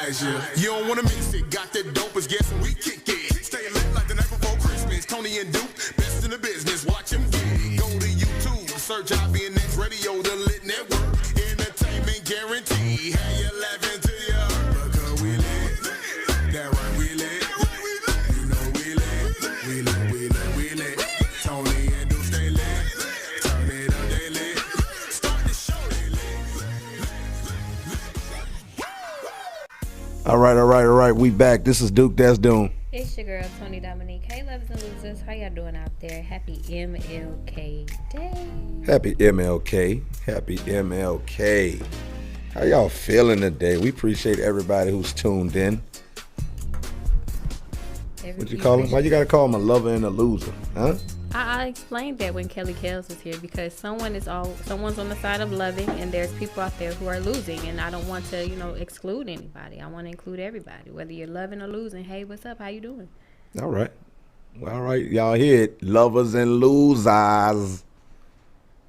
eyes, yeah. You don't wanna miss it. Got that dope as guessing we kick it. Stay lit like the night before Christmas. Tony and Duke, best in the business. Watch them get it. Go to YouTube, search IBNX Radio, the Lit Network. Entertainment guarantee. Have you laughing to ya? Because we lit. That right, we lit. You know we lit. We lit, we lit, we lit. Tony and Duke stay lit. Turn it up, they lit. Start the show, they lit. All right. We back. This is Duke. That's Dune. It's your girl, Tony Dominique. Hey, lovers and losers. How y'all doing out there? Happy MLK Day. Happy MLK. Happy MLK. How y'all feeling today? We appreciate everybody who's tuned in. What you call him? Why you gotta call him a lover and a loser? Huh? I explained that when Kelly Kells was here because someone's on the side of loving and there's people out there who are losing, and I don't want to, exclude anybody. I want to include everybody, whether you're loving or losing. Hey, what's up? How you doing? All right. Well, all right. Y'all hear it. Lovers and losers.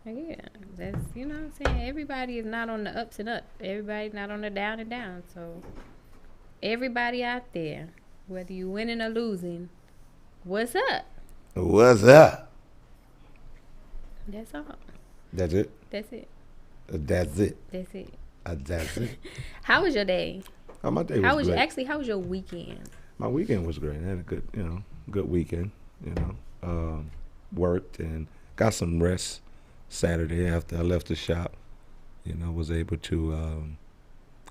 Yeah, that's, what I'm saying? Everybody is not on the ups and up. Everybody's not on the down and down. So everybody out there, whether you winning or losing, what's up? What's up? That's all. That's it? That's it. That's it. That's it. That's it. How was your day? Oh, my day was great. How was your weekend? My weekend was great. I had a good weekend, worked and got some rest Saturday after I left the shop. Was able to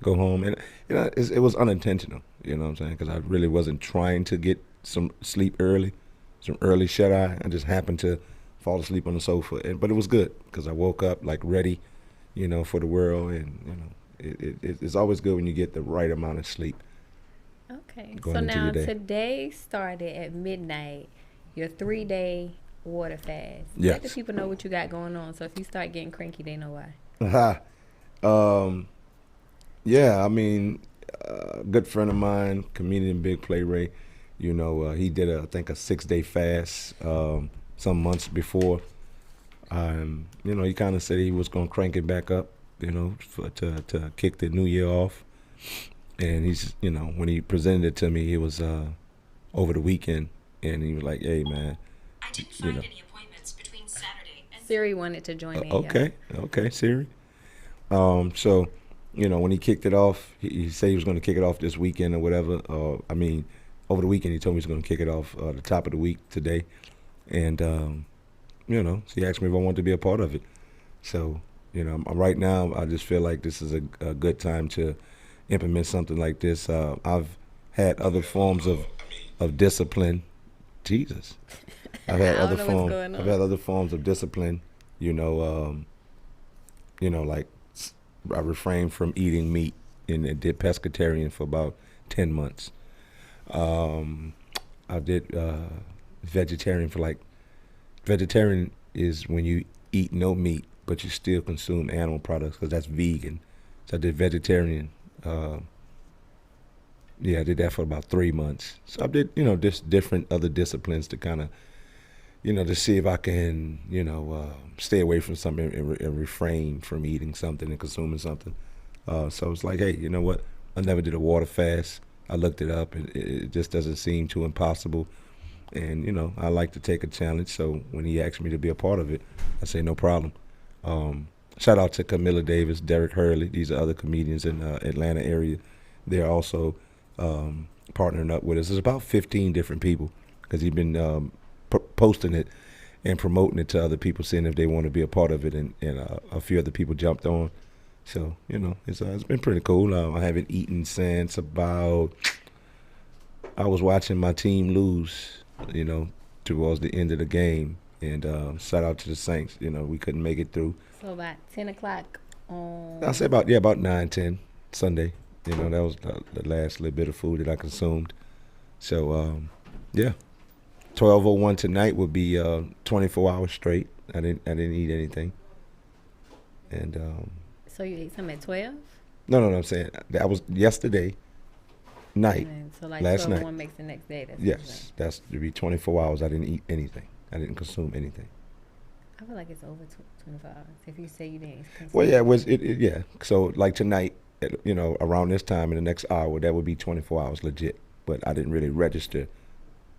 go home. And, it was unintentional, you know what I'm saying? Because I really wasn't trying to get some sleep early. Some early shut-eye. I just happened to fall asleep on the sofa, but it was good because I woke up like ready, for the world, and it's always good when you get the right amount of sleep. Okay, so now today started at midnight. Your 3-day water fast. Yes. Let the people know what you got going on. So if you start getting cranky, they know why. Yeah, I mean, a good friend of mine, comedian Big Play Ray. He did I think a 6-day fast some months before. He kind of said he was gonna crank it back up, to kick the new year off. And he's, when he presented it to me, it was over the weekend, and he was like, "Hey, man, I didn't find any appointments between Saturday and Siri wanted to join in. Okay, Siri. So, when he kicked it off, he said he was gonna kick it off this weekend or whatever. Over the weekend, he told me he was going to kick it off the top of the week today. And, so he asked me if I wanted to be a part of it. So, right now, I just feel like this is a good time to implement something like this. I've had other forms of discipline. Jesus. I've had other forms of discipline, like I refrained from eating meat and did pescatarian for about 10 months. I did vegetarian vegetarian is when you eat no meat but you still consume animal products because that's vegan. So I did vegetarian. I did that for about 3 months. So I did just different other disciplines to kind of to see if I can stay away from something and refrain from eating something and consuming something. So it's like, hey, you know what? I never did a water fast. I looked it up, and it just doesn't seem too impossible. And, I like to take a challenge. So when he asked me to be a part of it, I say no problem. Shout out to Camilla Davis, Derek Hurley. These are other comedians in Atlanta area. They're also partnering up with us. There's about 15 different people because he's been posting it and promoting it to other people, seeing if they want to be a part of it. And a few other people jumped on. So, it's been pretty cool. I haven't eaten since I was watching my team lose, towards the end of the game. And shout out to the Saints. We couldn't make it through. So about 10 o'clock on... I'll say about 9, 10 Sunday. That was the last little bit of food that I consumed. So, 12:01 tonight would be 24 hours straight. I didn't eat anything. And... So you ate something at 12? No, I'm saying that was yesterday night. So like last 12 night. One makes the next day. Yes, that's to be 24 hours. I didn't eat anything. I didn't consume anything. I feel like it's over 24 hours if you say you didn't consume. Well, yeah, it was. Yeah. So like tonight around this time in the next hour, that would be 24 hours legit. But I didn't really register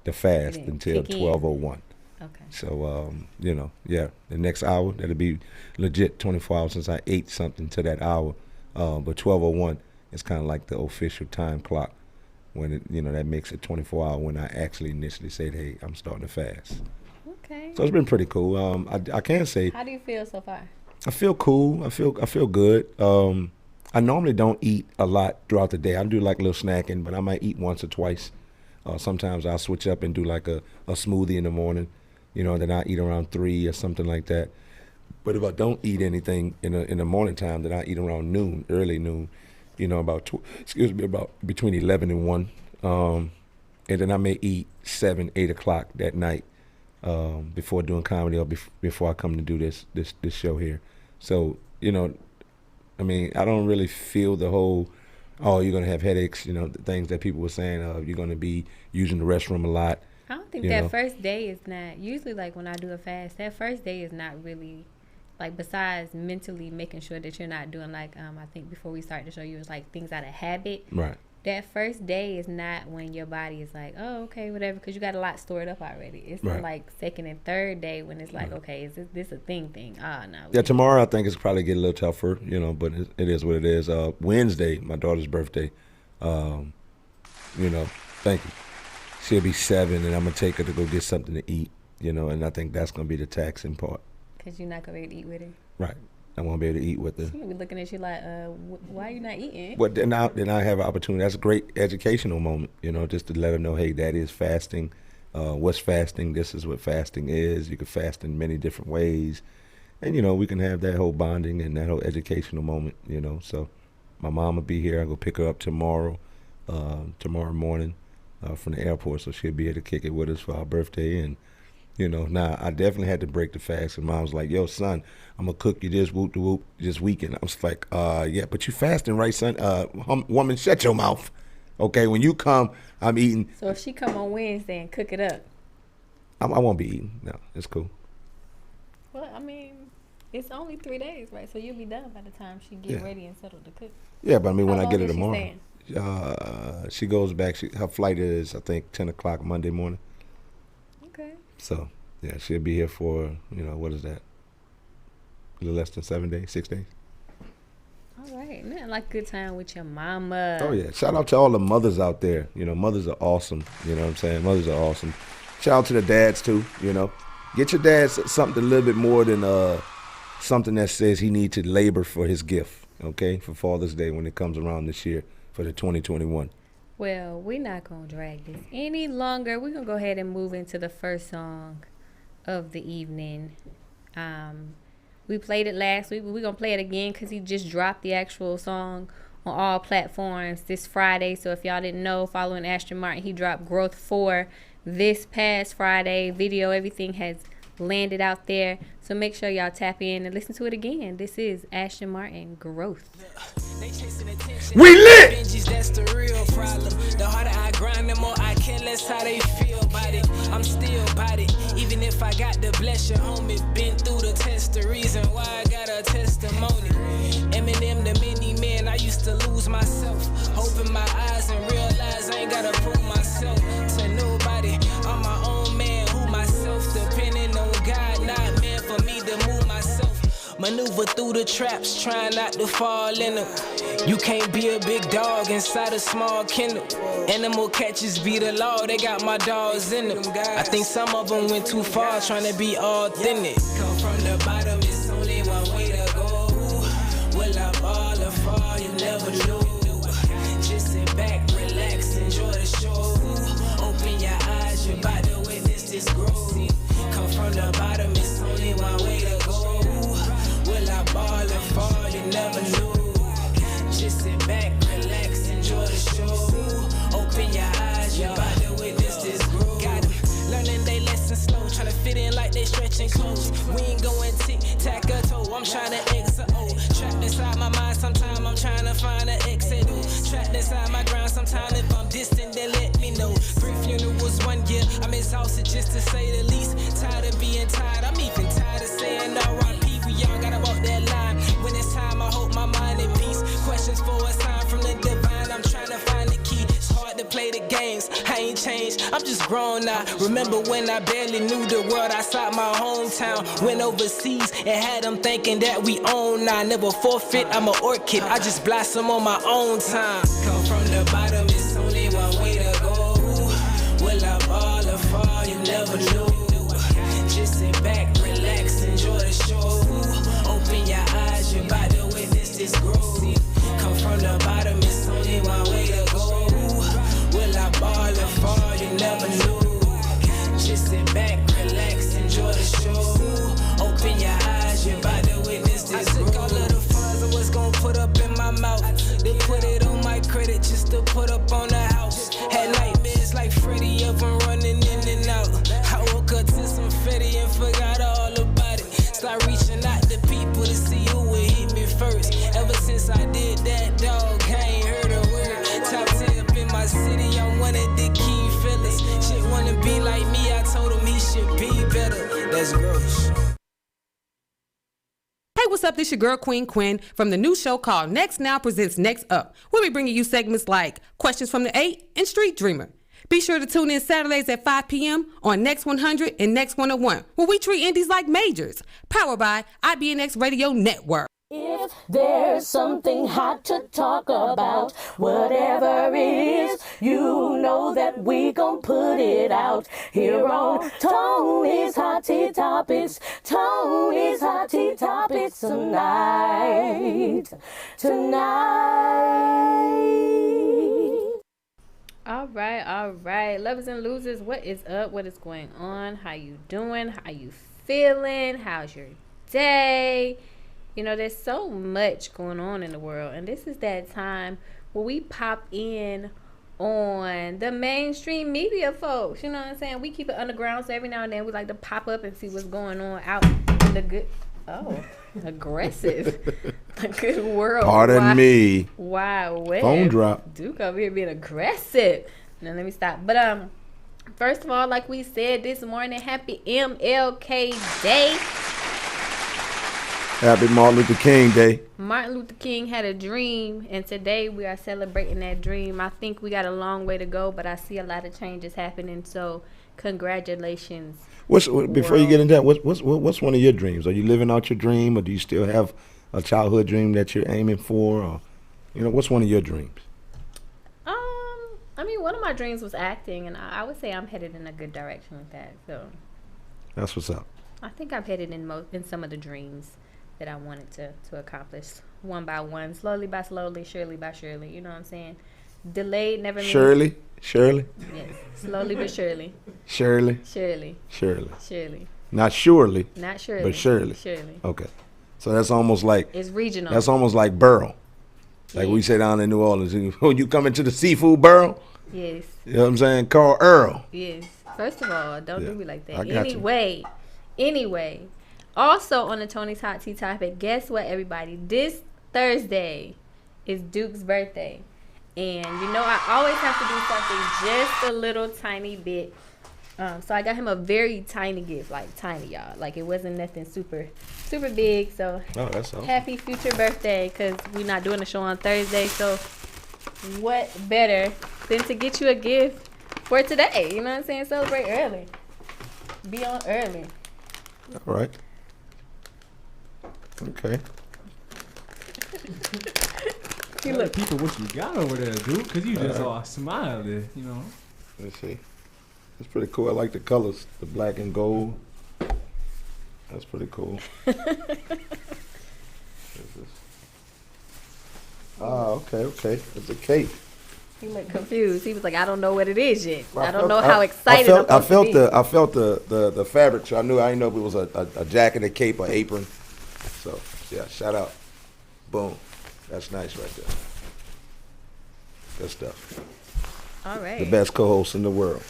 the fast until 12:01. Okay. So, the next hour, that'll be legit 24 hours since I ate something to that hour. But 12:01 is kind of like the official time clock when that makes it 24 hours when I actually initially said, hey, I'm starting to fast. Okay. So it's been pretty cool. I can say. How do you feel so far? I feel cool. I feel good. I normally don't eat a lot throughout the day. I do like a little snacking, but I might eat once or twice. Sometimes I'll switch up and do like a smoothie in the morning, then I eat around 3 or something like that. But if I don't eat anything in the morning time, then I eat around noon, early noon, about between 11 and 1. And then I may eat 7, 8 o'clock that night before doing comedy or before I come to do this show here. So, I don't really feel the whole, you're going to have headaches, the things that people were saying, you're going to be using the restroom a lot. I don't think that first day is not, usually like when I do a fast, that first day is not really, like besides mentally making sure that you're not doing like, I think before we start the show, you was like things out of habit. Right. That first day is not when your body is like, oh, okay, whatever, because you got a lot stored up already. It's like second and third day when it's like, okay, is this a thing? No. Yeah, tomorrow I think it's probably get a little tougher, but it is what it is. Wednesday, my daughter's birthday, thank you. She'll be 7, and I'm going to take her to go get something to eat, and I think that's going to be the taxing part. Because you're not going to be able to eat with her? Right. I won't be able to eat with her. She's going to be looking at you like, why are you not eating? But then I have an opportunity. That's a great educational moment, just to let her know, hey, that is fasting. What's fasting? This is what fasting is. You can fast in many different ways. And, we can have that whole bonding and that whole educational moment, So my mom will be here. I'll go pick her up tomorrow morning from the airport. So she'll be here to kick it with us for our birthday. And, now I definitely had to break the fast. And Mom was like, yo, son, I'm going to cook you this whoop-de-whoop this weekend. I was like, yeah, but you fasting, right, son? Woman, shut your mouth. Okay, when you come, I'm eating. So if she come on Wednesday and cook it up? I won't be eating. No, it's cool. Well, it's only 3 days, right? So you'll be done by the time she get ready and settled to cook. Yeah, but when I get her tomorrow. She goes back. Her flight is, I think, 10 o'clock Monday morning. Okay. So, yeah, she'll be here for, what is that? A little less than 7 days, 6 days. All right. Man, like good time with your mama. Oh, yeah. Shout out to all the mothers out there. Mothers are awesome. You know what I'm saying? Mothers are awesome. Shout out to the dads, too, Get your dad something a little bit more than something that says he needs to labor for his gift, okay, for Father's Day when it comes around this year for the 2021. Well, we're not going to drag this any longer. We're going to go ahead and move into the first song of the evening. We played it last week, but we're going to play it again because he just dropped the actual song on all platforms this Friday. So if y'all didn't know, following Ashton Martin, he dropped Growth 4 this past Friday. Video, everything has landed out there. So make sure y'all tap in and listen to it again. This is Ashton Martin, Growth. We lit! That's the real problem. The harder I grind, the more I care less how they feel about it. I'm still about it. Even if I got to bless your homie, been through the test. The reason why I got a testimony. Eminem, the many men, I used to lose myself. Open my eyes and realize I ain't gotta prove myself to nobody. I'm my own man, who myself, depending on God, not meant for me to move myself. Maneuver through the traps, trying not to fall in them. You can't be a big dog inside a small kennel. Animal catchers be the law, they got my dogs in them. I think some of them went too far, trying to be authentic. Come from the bottom, it's only one way to go. Will I fall or fall, you never know. Just sit back, relax, enjoy the show. Open your eyes, you're about to witness this growth. Come from the bottom, it's only one way to go. Will I ball or fall, you never know. Just sit back, relax, enjoy the show. Open your eyes, you're about to witness this growth. Got them learning they lesson slow, trying to fit in like they stretching clothes. We ain't going tick-tack-a-toe, I'm trying to exit. Trapped inside my mind, sometimes I'm trying to find an exit. Trapped inside my ground, sometimes if I'm distant, they let me know. 3 funerals 1 year, I'm exhausted just to say the least. Tired of being tired, I'm even tired of saying R.I.P. We all gotta walk that line. When it's time, I hope my mind at peace. Questions for us bitch, I'm just grown now. Remember when I barely knew the world outside my hometown? Went overseas and had them thinking that we own now. Never forfeit, I'm an orchid, I just blossom on my own time. Come from the bottom, it's only one way to go. Will I fall or fall, you never know. Just sit back, relax, enjoy the show. Open your eyes, you're about to witness this growth. Come from the bottom, it's only one way to go. Will I ball or fall, you never know. Just sit back, relax, enjoy the show. Open your eyes, you're about to witness this growth. I took all of the funds I was gonna put up in my mouth. They put it on my credit just to put up on the house. Had nightmares like Freddy of them running in and out. I woke up to some fetty and forgot all about it. Start reaching out to people to see who would hit me first. Ever since I did that, dog, I ain't heard a word. Top 10 up in my city, I'm one of the key fellas. Shit wanna be like me, I told him he should be better. That's gross. Hey, what's up? This your girl, Queen Quinn, from the new show called Next Now Presents Next Up. We'll be bringing you segments like Questions from the 8 and Street Dreamer. Be sure to tune in Saturdays at 5 p.m. on Next 100 and Next 101, where we treat indies like majors. Powered by IBNX Radio Network. If there's something hot to talk about, whatever it is, you know that we gon' put it out here on Tony's Hot Tea Topics. Tony's Hot Tea Topics tonight. All right. Lovers and losers, what is up? What is going on? How you doing? How you feeling? How's your day? You know, there's so much going on in the world, and this is that time where we pop in on the mainstream media folks. You know what I'm saying? We keep it underground, so every now and then we like to pop up and see what's going on out in the good. Oh, aggressive. The good world. Pardon me. Wow, wait. Phone drop. Duke over here being aggressive. Now let me stop. But first of all, like we said this morning, happy MLK Day. Happy Martin Luther King Day. Martin Luther King had a dream, and today we are celebrating that dream. I think we got a long way to go, but I see a lot of changes happening, so congratulations. Before you get into that, what's one of your dreams? Are you living out your dream, or do you still have a childhood dream that you're aiming for? Or, what's one of your dreams? I mean, one of my dreams was acting, and I would say I'm headed in a good direction with that. So that's what's up. I think I'm headed in some of the dreams that I wanted to accomplish, one by one, slowly by slowly, surely by surely. You know what I'm saying? Delayed never means... Shirley? Yes, slowly but surely. Shirley? Surely. Not surely. Not surely. But surely. Okay. So that's almost like... It's regional. That's almost like Burl. Like we say down in New Orleans. Oh, you coming to the seafood Burl? Yes. You know what I'm saying? Carl Earl. Yes. First of all, don't do me like that. I got Anyway. Also on the Tony's Hot Tea topic, guess what, everybody? This Thursday is Duke's birthday. And, I always have to do something just a little tiny bit. So I got him a very tiny gift, like tiny, y'all. Like, it wasn't nothing super, super big. So, that's awesome. Happy future birthday, because we're not doing a show on Thursday. So, what better than to get you a gift for today? You know what I'm saying? Celebrate early. Be on early. All right. Okay. Tell people what you got over there, dude, because you just all smiling, Let's see. It's pretty cool. I like the colors, the black and gold. That's pretty cool. Okay. It's a cake. He looked confused. He was like, I don't know what it is yet. I don't know how excited I'm I felt the the fabric, so I didn't know if it was a jacket, a cape, or apron. So yeah, shout out. Boom. That's nice right there. Good stuff. All right. The best co-host in the world.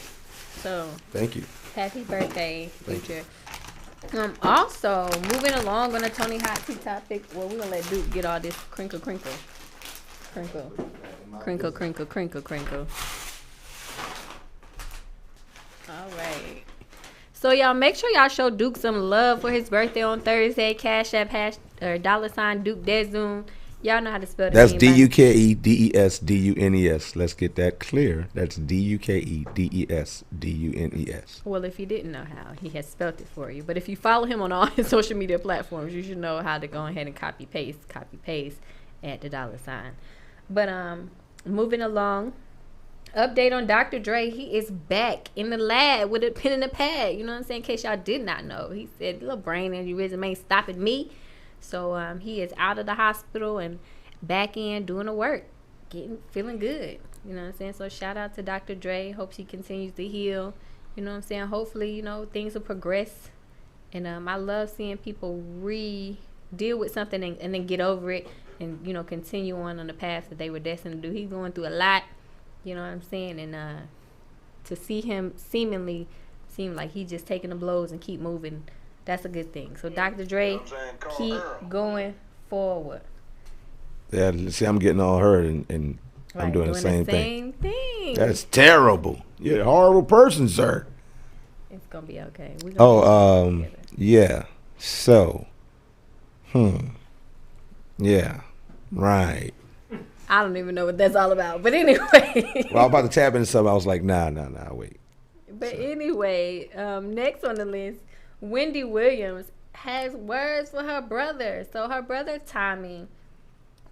So thank you. Happy birthday, future. Also, moving along on the Tony Hot Tea topic, well, we're gonna let Duke get all this crinkle. All right. So y'all make sure y'all show Duke some love for his birthday on Thursday. Cash App # $Duke Dezoom. Y'all know how to spell the That's name. DUKEDESDUNES. Let's get that clear. That's DUKEDESDUNES. Well, if you didn't know how, he has spelled it for you. But if you follow him on all his social media platforms, you should know how to go ahead and copy paste, add the $. But moving along, update on Dr. Dre. He is back in the lab with a pen and a pad. You know what I'm saying? In case y'all did not know, he said, "Little brain aneurysm ain't stopping me." So he is out of the hospital and back in doing the work, feeling good. You know what I'm saying? So shout out to Dr. Dre. Hope she continues to heal. You know what I'm saying? Hopefully, you know, things will progress. And I love seeing people deal with something and then get over it and, you know, continue on the path that they were destined to do. He's going through a lot. You know what I'm saying? And to see him seem like he's just taking the blows and keep moving, that's a good thing. So Dr. Dre, keep going forward. Yeah, see, I'm getting all hurt and I'm doing the same thing. That's terrible. You're a horrible person, sir. It's going to be okay. Yeah. So, yeah, right. I don't even know what that's all about. But anyway. Well, I was about to tap into something. I was like, nah, wait. But anyway, next on the list, Wendy Williams has words for her brother. So her brother, Tommy,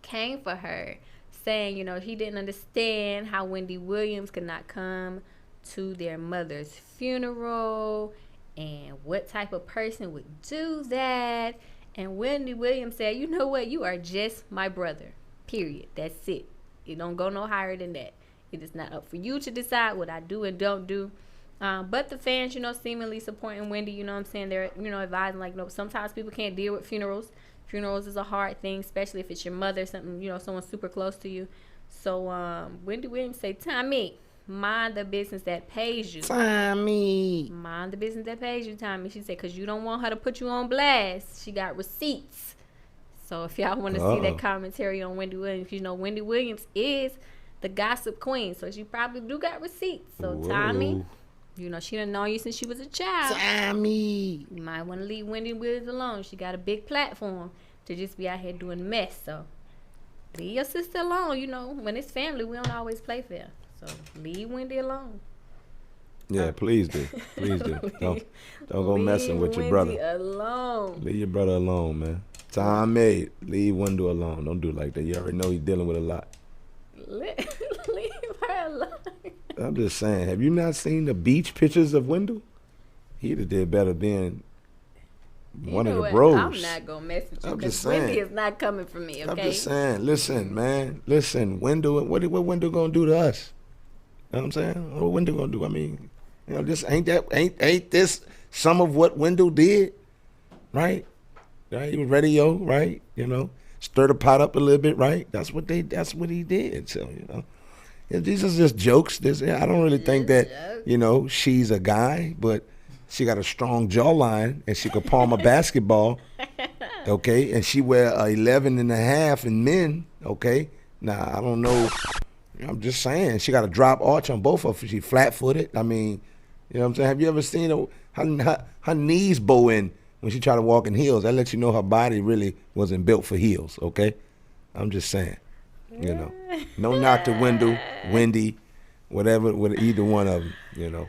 came for her saying, you know, he didn't understand how Wendy Williams could not come to their mother's funeral and what type of person would do that. And Wendy Williams said, you know what? You are just my brother. Period. That's it. It don't go no higher than that. It is not up for you to decide what I do and don't do. But the fans, you know, seemingly supporting Wendy, you know what I'm saying? They're, you know, advising, like, no, sometimes people can't deal with funerals. Funerals is a hard thing, especially if it's your mother, something, you know, someone super close to you. So Wendy Williams say, Tommy, mind the business that pays you. Tommy. Mind the business that pays you, Tommy. She said, because you don't want her to put you on blast. She got receipts. So if y'all want to see that commentary on Wendy Williams, you know, Wendy Williams is the gossip queen. So she probably do got receipts. So Tommy, you know, she done known you since she was a child. Tommy. You might want to leave Wendy Williams alone. She got a big platform to just be out here doing mess. So leave your sister alone. You know, when it's family, we don't always play fair. So leave Wendy alone. Yeah, please do. Please do. Don't go messing with your brother. Leave Wendy alone. Leave your brother alone, man. Tommy, leave Wendy alone. Don't do it like that. You already know he's dealing with a lot. Leave her alone. I'm just saying, have you not seen the beach pictures of Wendell? He'd have did better being one of the bros. I'm not going to mess with you because Wendy is not coming for me, okay? I'm just saying, listen, man. Listen, Wendell, what Wendell going to do to us? You know what I'm saying? What Wendell going to do? I mean, you know, this ain't this some of what Wendell did, right? Right? He was radio, right? You know, stir the pot up a little bit, right? That's what he did. So, you know. These are just jokes. I don't really think that, you know, she's a guy, but she got a strong jawline and she could palm a basketball, okay? And she wear 11 and a half in men, okay? Now, I don't know. I'm just saying. She got a drop arch on both of them. She flat-footed. I mean, you know what I'm saying? Have you ever seen her knees bow in when she tried to walk in heels? That lets you know her body really wasn't built for heels, okay? I'm just saying. You know, no knock to Wendell, Wendy, whatever, with either one of them, you know.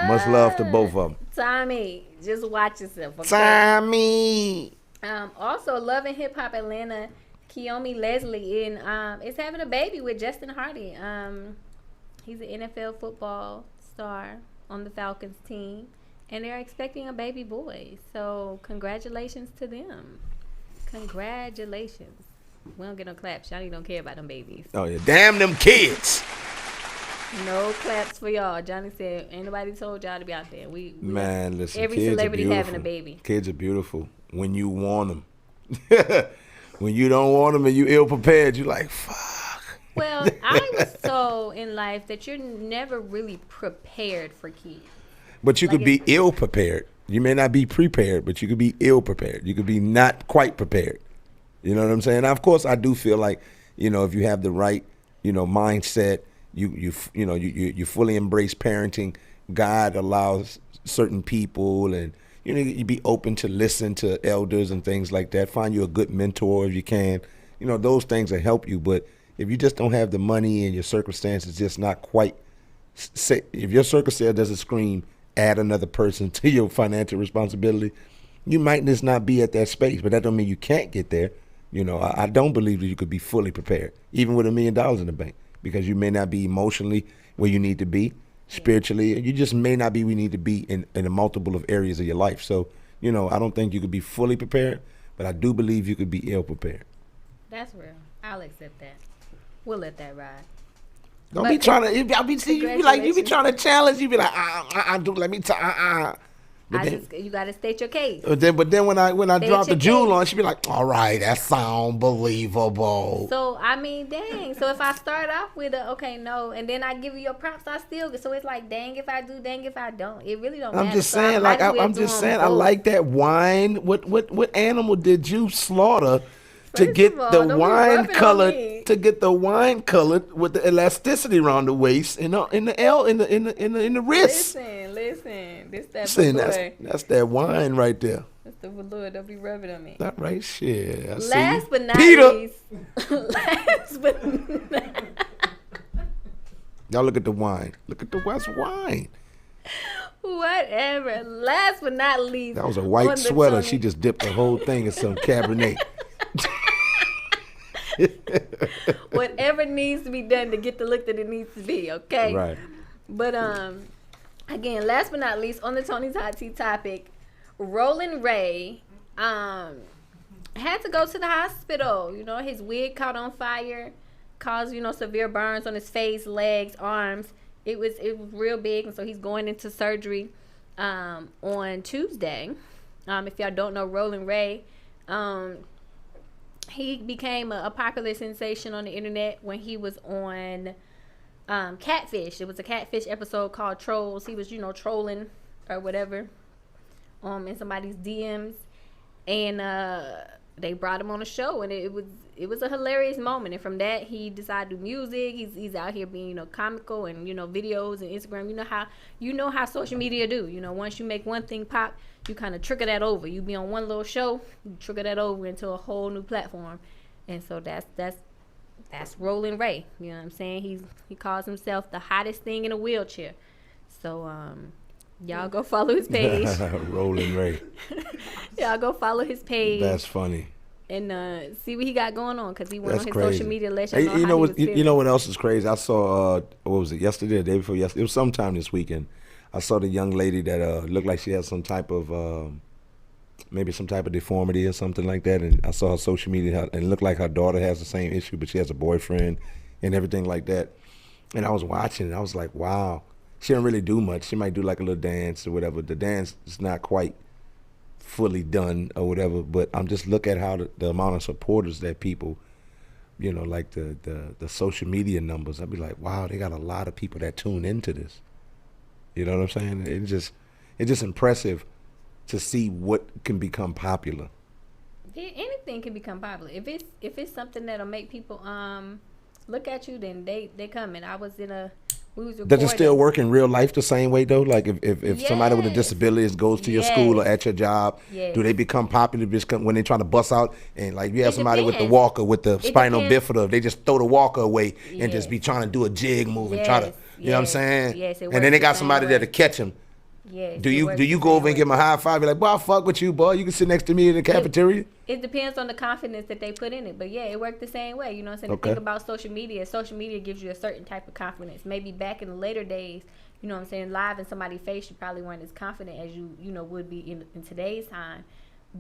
Much love to both of them. Tommy, just watch yourself, okay? Tommy. Also, Love and Hip Hop Atlanta, Kiyomi Leslie is having a baby with Justin Hardy. He's an NFL football star on the Falcons team, and they're expecting a baby boy. So, congratulations to them. Congratulations. We don't get no claps. Y'all don't care about them babies. Oh, yeah. Damn them kids. No claps for y'all. Johnny said, ain't nobody told y'all to be out there. Man, listen, every kids celebrity are having a baby. Kids are beautiful when you want them. When you don't want them and you ill prepared, you're like, fuck. Well, I was told in life that you're never really prepared for kids. But you could be ill prepared. You may not be prepared, but you could be ill prepared. You could be not quite prepared. You know what I'm saying? Now, of course, I do feel like, you know, if you have the right, you know, mindset, you fully embrace parenting. God allows certain people, and you know, you be open to listen to elders and things like that. Find you a good mentor if you can. those things will help you. But if you just don't have the money and your circumstances just not quite, say, if your circumstance doesn't scream, add another person to your financial responsibility, you might just not be at that space. But that don't mean you can't get there. I don't believe that you could be fully prepared, even with $1 million in the bank, because you may not be emotionally where you need to be, spiritually. You just may not be where you need to be in a multiple of areas of your life. So, I don't think you could be fully prepared, but I do believe you could be ill prepared. That's real. I'll accept that. We'll let that ride. Don't be trying to. You be trying to challenge. You be like, let me you gotta state your case. But then when I drop the jewel on, she be like, all right, that sound believable. So dang. So if I start off with okay, no, and then I give you your props, I still get. So it's like, dang if I do, dang if I don't. It really don't matter. I'm just saying, I like that wine. What animal did you slaughter to get the wine colored with the elasticity around the waist in the wrist? Listen. This that velour. That's that wine right there. That's the velour. Don't be rubbing on me. Not right, shit. Last but not Peter. least. Y'all look at the wine. Look at the West wine. Whatever. Last but not least. That was a white sweater. She just dipped the whole thing in some Cabernet. Whatever needs to be done to get the look that it needs to be, okay? Right. But again, last but not least, on the Tony's Hot Tea topic, Roland Ray had to go to the hospital. His wig caught on fire, caused severe burns on his face, legs, arms. It was real big, and so he's going into surgery on Tuesday. If y'all don't know Roland Ray, he became a popular sensation on the internet when he was on Catfish. It was a Catfish episode called Trolls. He was, trolling or whatever in somebody's DMs, and they brought him on a show, and it was a hilarious moment. And from that, he decided to do music. He's out here being comical and videos and Instagram. You know how social media do. Once you make one thing pop, you kind of trigger that over. You be on one little show, you trigger that over into a whole new platform. And so that's Roland Ray. You know what I'm saying? He calls himself the hottest thing in a wheelchair. So y'all go follow his page. Roland Ray. Y'all go follow his page. That's funny. And see what he got going on, because he went That's on his crazy. social media. Let you know how he was feeling. You know what else is crazy? I saw what was it, yesterday, the day before yesterday? It was sometime this weekend. I saw the young lady that looked like she had some type of maybe some type of deformity or something like that, and I saw her social media, and it looked like her daughter has the same issue, but she has a boyfriend and everything like that. And I was watching, and I was like, wow. She don't really do much. She might do like a little dance or whatever. The dance is not quite fully done or whatever, but I'm just looking at how the amount of supporters that people, like the social media numbers. I'd be like, wow, they got a lot of people that tune into this. You know what I'm saying? It's just impressive to see what can become popular. Anything can become popular. If it's something that'll make people look at you, then they coming. We was recording. Does it still work in real life the same way though? Like if somebody with a disability goes to your school or at your job, do they become popular when they trying to bust out, and like you have somebody with the walker with the spinal bifida, they just throw the walker away and just be trying to do a jig move and try to, you know what I'm saying? Yes, and then they got somebody there to catch him. Yes. Do you go over and give him a high five? You're like, boy, I fuck with you, boy. You can sit next to me in the cafeteria. It depends on the confidence that they put in it. But yeah, it worked the same way. You know what I'm saying? Okay. The thing about social media gives you a certain type of confidence. Maybe back in the later days, you know what I'm saying, live in somebody's face, you probably weren't as confident as you would be in today's time.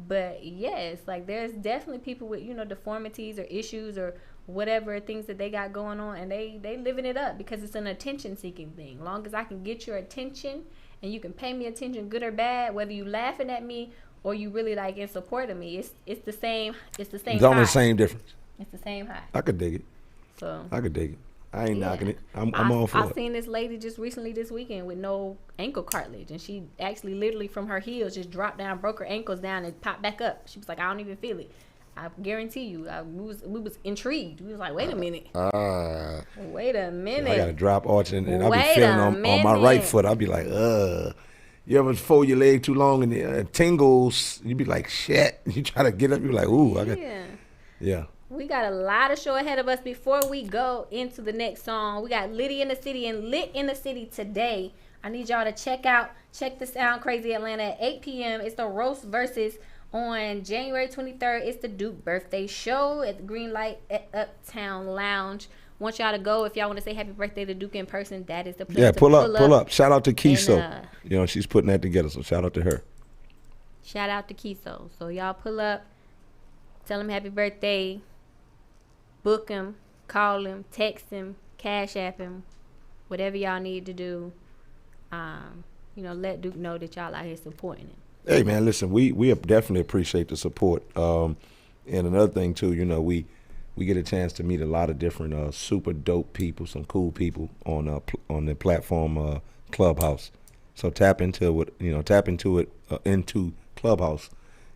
But yes, like there's definitely people with, deformities or issues or whatever things that they got going on, and they living it up because it's an attention seeking thing. Long as I can get your attention and you can pay me attention, good or bad, whether you laughing at me or you really like in support of me, it's the same. It's the same. It's only the same difference. It's the same high. I could dig it. So I could dig it. I ain't knocking it. I'm all for it. I seen this lady just recently this weekend with no ankle cartilage, and she actually literally from her heels just dropped down, broke her ankles down, and popped back up. She was like, I don't even feel it. I guarantee you, we was intrigued. We was like, wait a minute. Wait a minute. I got a drop arch, and I'll be feeling on my right foot. I'll be like, You ever fold your leg too long and it tingles? You be like, shit. You try to get up, you be like, ooh. Yeah. We got a lot of show ahead of us. Before we go into the next song, we got Liddy in the City and Lit in the City today. I need y'all to check the Sound Crazy Atlanta at 8 p.m. It's the Roast Versus on January 23rd. It's the Duke birthday show at the Green Light at Uptown Lounge. Want y'all to go. If y'all want to say happy birthday to Duke in person, that is the place to pull up. Shout out to Kiso. And, you know, she's putting that together, so shout out to her. Shout out to Kiso. So y'all pull up, tell him happy birthday, book him, call him, text him, cash app him, whatever y'all need to do. Let Duke know that y'all out here supporting him. Hey man, listen, we definitely appreciate the support. And another thing too, we get a chance to meet a lot of different super dope people, some cool people on the platform Clubhouse. So tap into it into Clubhouse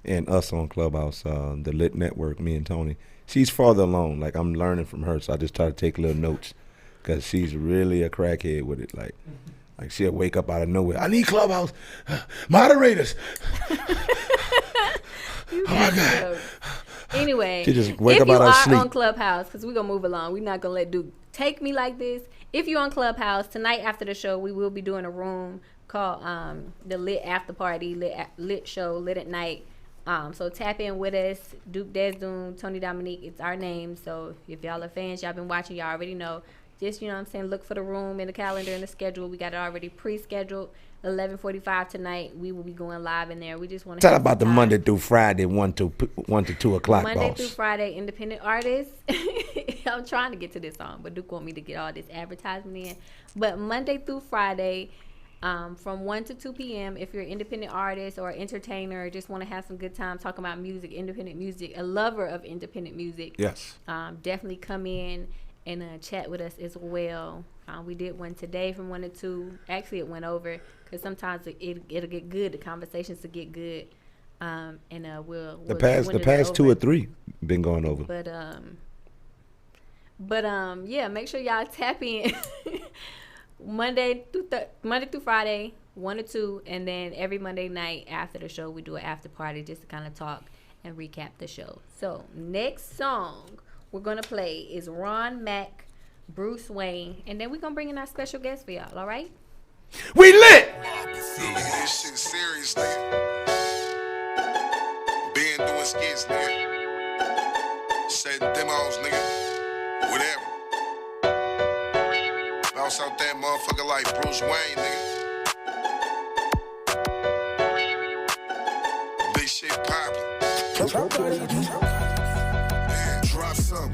and us on Clubhouse, the L.I.T.T Netwrk, me and Tony. She's farther along. Like, I'm learning from her, so I just try to take little notes because she's really a crackhead with it. Like she'll wake up out of nowhere. I need Clubhouse moderators. Oh my God. Anyway, she just wake if up you out of are sleep. on Clubhouse, because we're going to move along. We're not going to let Duke take me like this. If you're on Clubhouse, tonight after the show, we will be doing a room called the Lit After Party, Lit Show, Lit at Night. So tap in with us. Duke Desdune, Tony Dominique, it's our name. So if y'all are fans, y'all been watching, y'all already know. Just, look for the room in the calendar and the schedule. We got it already pre-scheduled. 11:45 tonight. We will be going live in there. We just want to tell about the Monday through Friday, 1 to 2 o'clock. Monday boss. through Friday, independent artists. I'm trying to get to this song, but Duke want me to get all this advertisement in. But Monday through Friday, from 1 to 2 p.m. If you're an independent artist or entertainer, or just want to have some good time talking about music, independent music, a lover of independent music. Yes. Definitely come in and chat with us as well. We did one today from 1 to 2. Actually, it went over because sometimes it'll get good. The conversations will get good. We'll the past 2 or 3 been going over. But yeah, make sure y'all tap in Monday through Friday, 1 to 2, and then every Monday night after the show we do an after party just to kind of talk and recap the show. So next song we're gonna play is Ron Mac, Bruce Wayne, and then we're gonna bring in our special guest for y'all. All right? We lit. This shit serious, nigga. Been doing skits, nigga. Setting demos, nigga. Whatever. Bounce out that motherfucker like Bruce Wayne, nigga. Big shit poppin'. Man, drop some.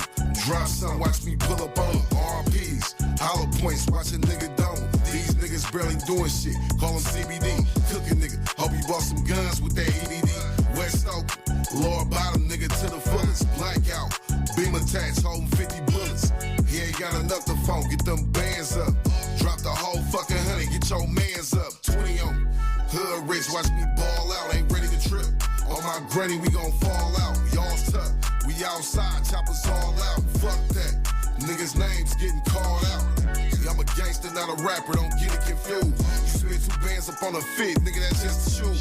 Watch me pull up on RPs. Hollow points, watch a nigga dome. These niggas barely doing shit. Call them CBD. Cook a nigga. Hope you bought some guns with that EDD. West Oakland. Lower bottom nigga to the fullest. Blackout. Beam attached, holding 50 bullets. He ain't got enough to phone. Get them bands up. Drop the whole fucking 100. Get your mans up. 20 on me. Hood rich. Watch me ball out. Ain't ready to trip. On my granny, we gon' fall out. Y'all's tough. We outside. Choppers all out. Fuck that. Niggas' names getting called out. I'm a gangster, not a rapper, don't get it confused. You spit 2 bands up on a fit, nigga, that's just a shoe.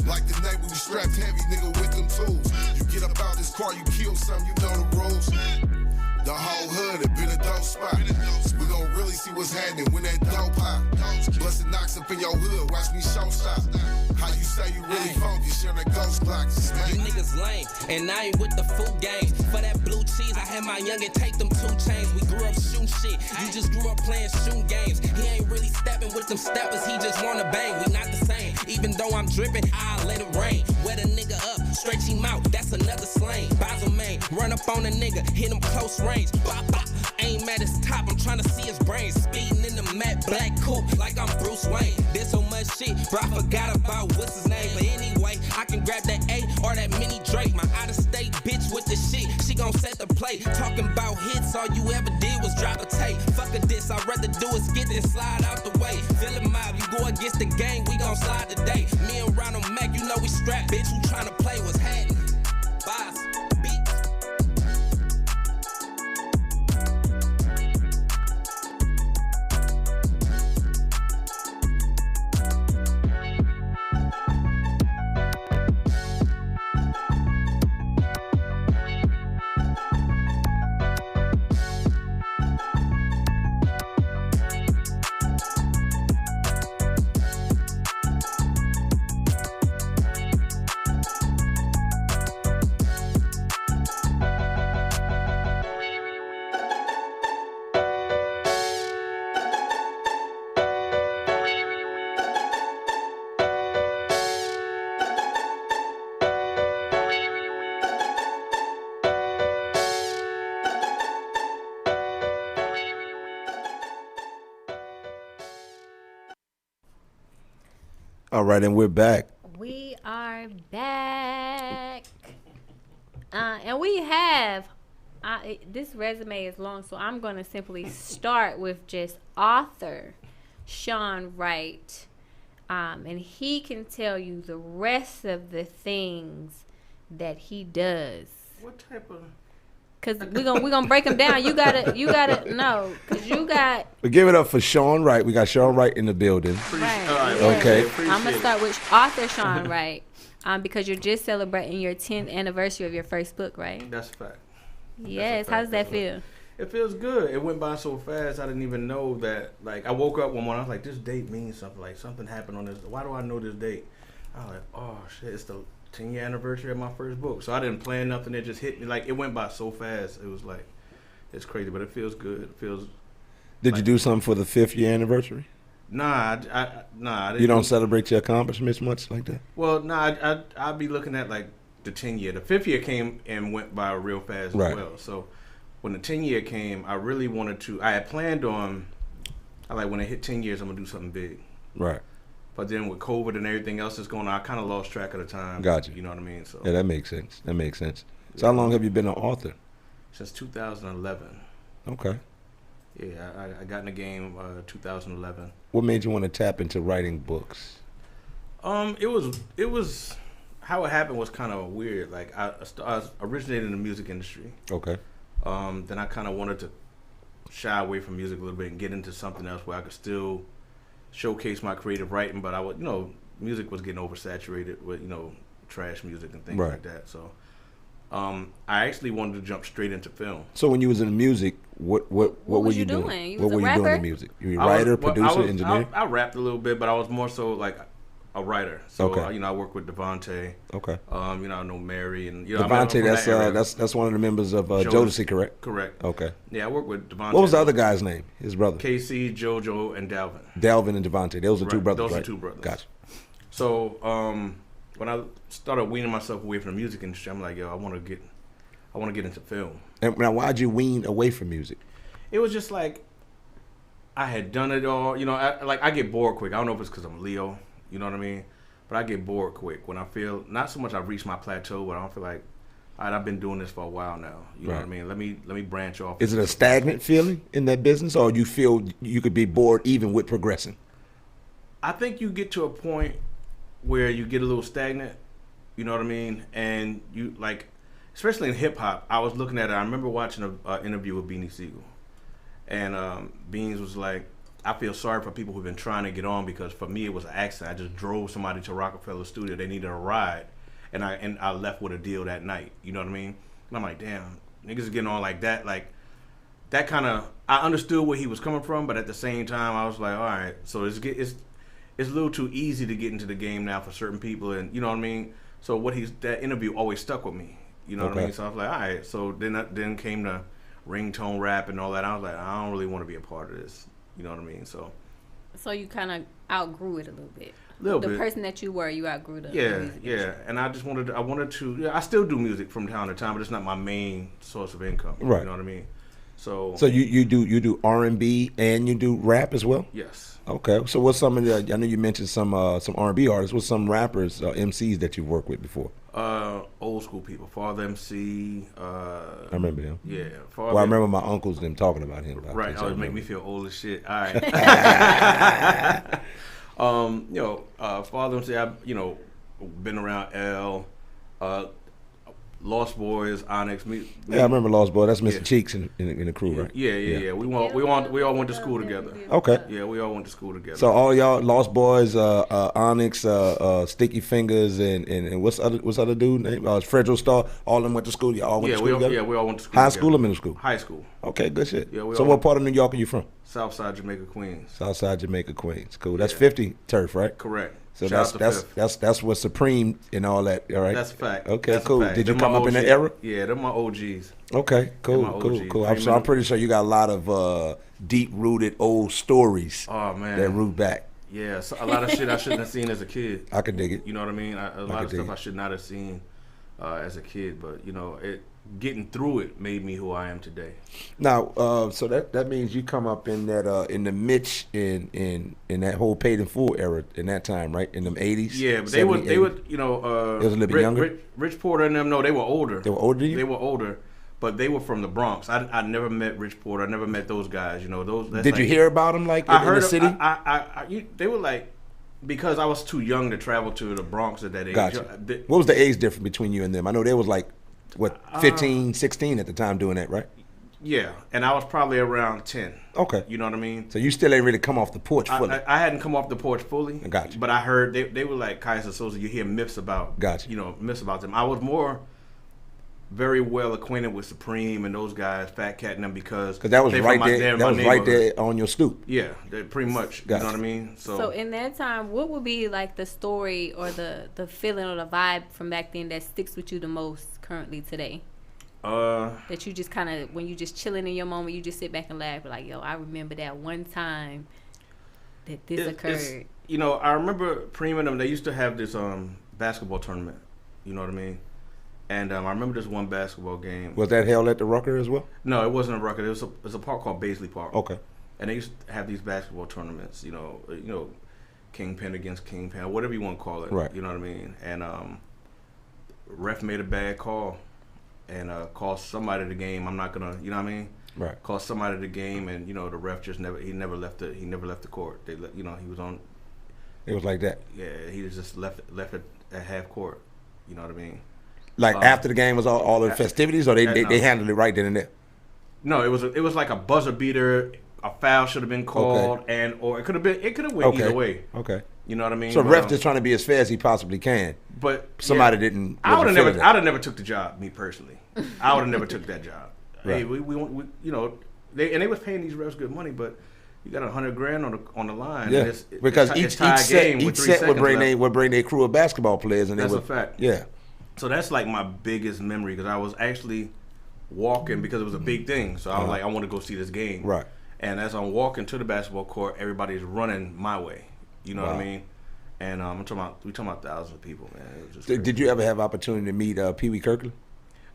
Like the night when you strapped heavy, nigga, with them tools. You get up out this car, you kill something, you know the rules. The whole hood had been a dope spot. We gon' really see what's happening when that dope pop. Bustin' knocks up in your hood, watch me show stop. How you say you really funky, share that ghost clock. You niggas lame, and I ain't with the food game. For that blue cheese, I had my youngin' take them 2 chains. We grew up shooting shit, you just grew up playing shooting games. He ain't really stepping with them steppers, he just wanna bang. We not the same, even though I'm dripping, I'll let it rain. Wet a nigga up, stretch him out, that's another slang. Basel main, run up on a nigga, hit him close range. Bop, bop. Aim at his top, I'm trying to see his brains. Speeding in the matte black coupe like I'm Bruce Wayne. There's so much shit, bro, I forgot about what's his name. But anyway, I can grab that A or that mini Drake. My out-of-state bitch with the shit, she gon' set the plate. Talking about hits, all you ever did was drop a tape. Fuck a diss, I'd rather do is get it and slide out the way. Feeling mob, you go against the gang, we gon' slide today. Me and Ronald Mac, you know we strapped, bitch, who tryna play was happening. Boss. All right, and we're back. We are back. And we have, this resume is long, so I'm going to simply start with just author Sean Wright. And he can tell you the rest of the things that he does. What type of... Cause we gonna break them down. You gotta know. Cause you got. But give it up for Sean Wright. We got Sean Wright in the building. Right. Okay. I'm gonna start with author Sean Wright, because you're just celebrating your 10th anniversary of your first book, right? That's a fact. Yes. How does that feel? It feels good. It went by so fast. I didn't even know that. Like, I woke up one morning. I was like, this date means something. Like, something happened on this. Why do I know this date? I was like, oh shit, it's the 10-year anniversary of my first book. So I didn't plan nothing. It just hit me. Like, it went by so fast. It was like, it's crazy, but it feels good. It feels. Did you do something for the 5th year anniversary? Nah, I didn't. You don't celebrate your accomplishments much like that? Well, nah, I'd be looking at like the 10-year. The 5th year came and went by real fast Right. as well. So when the 10-year came, I really wanted to. I had planned on. When it hit 10 years, I'm gonna do something big. Right. But then with COVID and everything else that's going on, I kind of lost track of the time. Gotcha. You know what I mean? So Yeah, that makes sense. So how long have you been an author? Since 2011. Okay. Yeah, I got in the game 2011. What made you want to tap into writing books? It was how it happened was kind of weird. Like I originated in the music industry. Okay. Then I kind of wanted to shy away from music a little bit and get into something else where I could still showcase my creative writing, but I would, music was getting oversaturated with, trash music and things Right. like that. So, I actually wanted to jump straight into film. So when you was in music, what were you doing? You What was were a you doing rapper? in music? You were a writer, producer, engineer? I rapped a little bit, but I was more so like a writer. So, Okay. I work with Devontae. Okay. I know Mary and Devontae, that's one of the members of Jodeci, correct? Correct. Okay. Yeah, I work with Devontae. What was the other guy's name? His brother? KC, JoJo, and Dalvin. Dalvin and Devontae. Those are two Right, brothers, those are right? two brothers. Gotcha. So when I started weaning myself away from the music industry, I'm like, yo, I want to get into film. And now, why'd you wean away from music? It was just like I had done it all. I get bored quick. I don't know if it's because I'm Leo. You know what I mean? But I get bored quick when I feel not so much I've reached my plateau, but I don't feel like, all right, I've been doing this for a while now. You know what I mean? Let me branch off. Is it a stagnant feeling in that business, or you feel you could be bored even with progressing? I think you get to a point where you get a little stagnant. You know what I mean? And you especially in hip hop. I was looking at it. I remember watching an interview with Beanie Siegel, and Beans was like, I feel sorry for people who've been trying to get on, because for me it was an accident. I just drove somebody to Rockefeller Studio. They needed a ride, and I left with a deal that night. You know what I mean? And I'm like, damn, niggas is getting on like that. Like that kind of, I understood where he was coming from, but at the same time I was like, all right, so it's a little too easy to get into the game now for certain people, and you know what I mean? So that interview always stuck with me. You know what I mean? So I was like, all right. So then came the ringtone rap and all that. I was like, I don't really want to be a part of this. You know what I mean? So you kind of outgrew it a little bit. The person that you were, you outgrew the music. industry. And I just wanted to. I still do music from time to time, but it's not my main source of income. Right. You know what I mean? So you do R&B and you do rap as well? Yes. Okay. So what's some of the? I know you mentioned some R&B artists. What's some rappers, MCs that you've worked with before? Old school people. Father MC. I remember him. Yeah. Well, I remember my uncles them talking about him. Right. Oh, it make me feel old as shit. All right. Father MC. I've been around L. Lost Boys, Onyx. Yeah, I remember Lost Boy. That's Mr. Cheeks in the crew, right? Yeah. We all went to school together. Okay. Yeah, we all went to school together. So all y'all Lost Boys, Onyx, Sticky Fingers, and what's other dude name? Fredro Starr. All of them went to school. Y'all all went to school together? Yeah, we all went to school. High together. school or middle school? High school. Okay, good shit. Yeah, so what part of New York are you from? Southside Jamaica, Queens. Southside Jamaica, Queens. Cool. That's 50 turf, right? Correct. So that's what's Supreme and all that. All right. That's a fact. Okay, that's cool. Did you come up in that era? Yeah, they're my OGs. Okay, cool. I'm pretty sure you got a lot of deep-rooted old stories. Oh man, that root back. Yeah, so a lot of shit I shouldn't have seen as a kid. I could dig it. You know what I mean? A lot of stuff I should not have seen as a kid, but getting through it made me who I am today. Now, so that means you come up in that in the Mitch in that whole paid in full era in that time, right? In them 80s. Yeah, but they would you know it was a little bit younger. Rich Porter and them, no, they were older. They were older than you? They were older, but they were from the Bronx. I never met Rich Porter. I never met those guys. You know those. Did you hear about them like in the city? They were like, because I was too young to travel to the Bronx at that age. Gotcha. What was the age difference between you and them? I know they was like, what, 15, 16 at the time doing that, right? Yeah, and I was probably around 10. Okay. You know what I mean? So you still ain't really come off the porch fully. I hadn't come off the porch fully. Gotcha. But I heard they were like Kaiser Soze. You hear myths about, gotcha. You know, myths about them. I was more very well acquainted with Supreme and those guys, Fat Cat and them, because that was right there. That was right there on your stoop. Yeah, pretty much. Gotcha. You know what I mean? So in that time, what would be like the story or the feeling or the vibe from back then that sticks with you the most currently today? That you just kind of, when you just chilling in your moment, you just sit back and laugh, like, yo, I remember that one time that this occurred. You know, I remember Preem and them, they used to have this basketball tournament. You know what I mean? And I remember this one basketball game. Was that held at the Rucker as well? No, it wasn't a Rucker. It was a park called Baisley Park. Okay. And they used to have these basketball tournaments. You know, Kingpin against Kingpin, whatever you want to call it. Right. You know what I mean? And ref made a bad call. And cost somebody the game. I'm not gonna, you know what I mean? Right. Cost somebody the game, and you know the ref just never left the court. He was on. It was like that. Yeah, he just left it at half court. You know what I mean? Like after the game was all the festivities, or they handled it right then and there. No, it was like a buzzer beater. A foul should have been called, okay. or it could have went either way. Okay. You know what I mean? So ref just trying to be as fair as he possibly can. But somebody didn't. I'd have never took the job. Me personally, I would have never took that job. Right. Hey, we you know, they was paying these refs good money, but you got $100,000 on the line. Yeah, because each set would bring their crew of basketball players, and that's a fact. Yeah. So that's like my biggest memory, because I was actually walking, because it was a big thing. So I was like, I want to go see this game. Right. And as I'm walking to the basketball court, everybody's running my way. You know what I mean? And we talking about thousands of people, man. It was just Did you ever have opportunity to meet Pee Wee Kirkland?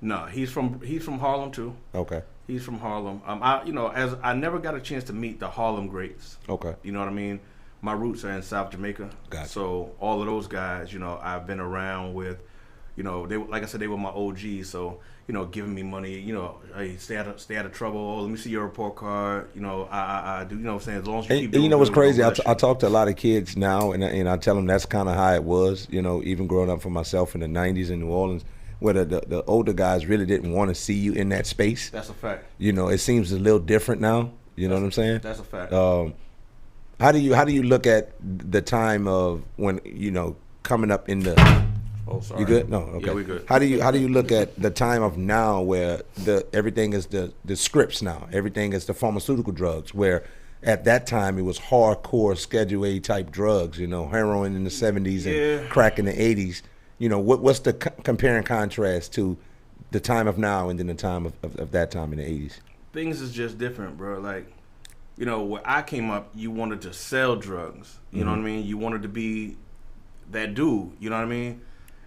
No, he's from Harlem too. Okay. He's from Harlem. I never got a chance to meet the Harlem greats. Okay. You know what I mean? My roots are in South Jamaica. Gotcha. So all of those guys, you know, I've been around with. You know, they, like I said, they were my OGs. So, you know, giving me money, you know, hey, stay out of trouble. Oh, let me see your report card. You know, I do. You know what I'm saying? As long as you keep doing. You know what's crazy? I talk to a lot of kids now, and I tell them that's kind of how it was. You know, even growing up for myself in the '90s in New Orleans, where the older guys really didn't want to see you in that space. That's a fact. You know, it seems a little different now. You know what I'm saying? That's a fact. How do you look at the time of when, you know, coming up in the Oh, sorry. You good? No, okay. Yeah, we good. How do you look at the time of now, where everything is the scripts now, everything is the pharmaceutical drugs, where at that time it was hardcore Schedule A type drugs, you know, heroin in the 70s and crack in the 80s. You know, what's the compare and contrast to the time of now and then the time of that time in the 80s? Things is just different, bro. Like, you know, where I came up, you wanted to sell drugs. You know what I mean? You wanted to be that dude. You know what I mean?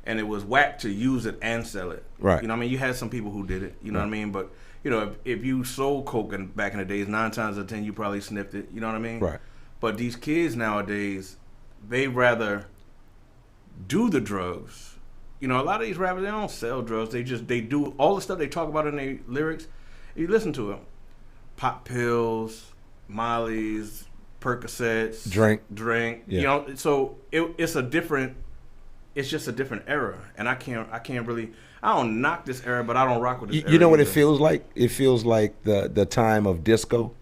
And it was whack to use it and sell it. Right. You know what I mean? You had some people who did it. You know what I mean? But, you know, if you sold coke back in the days, 9 times out of 10, you probably sniffed it. You know what I mean? Right. But these kids nowadays, they rather do the drugs. You know, a lot of these rappers, they don't sell drugs. They do all the stuff they talk about in their lyrics. If you listen to them, pop pills, Molly's, Percocets, drink. Yeah. You know, so it's just a different era, and I don't knock this era, but I don't rock with this era. You know what either. it feels like? It feels like the time of disco,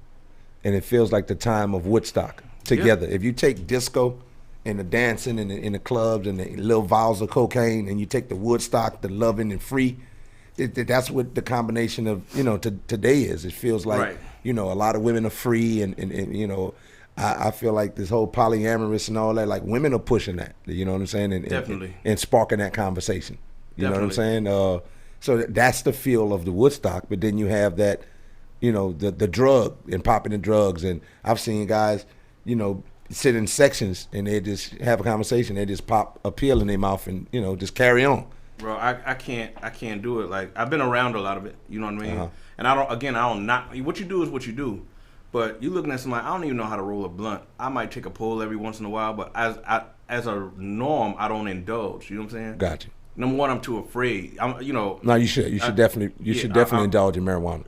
and it feels like the time of Woodstock together. Yeah. If you take disco and the dancing and in the clubs and the little vials of cocaine, and you take the Woodstock, the loving and free, that's what the combination of, you know, today is. It feels like, you know, a lot of women are free, and you know, I feel like this whole polyamorous and all that, like women are pushing that, you know what I'm saying? Definitely. And sparking that conversation. You Definitely. know what I'm saying? So that's the feel of the Woodstock, but then you have that, you know, the drug and popping the drugs. And I've seen guys, you know, sit in sections and they just have a conversation. They just pop a pill in their mouth and, you know, just carry on. Bro, I can't do it. Like, I've been around a lot of it. You know what I mean? And I don't not. What you do is what you do. But you looking at somebody, I don't even know how to roll a blunt. I might take a pull every once in a while, but as a norm, I don't indulge. You know what I'm saying? Gotcha. Number one, I'm too afraid. No, you should. You should definitely indulge in marijuana.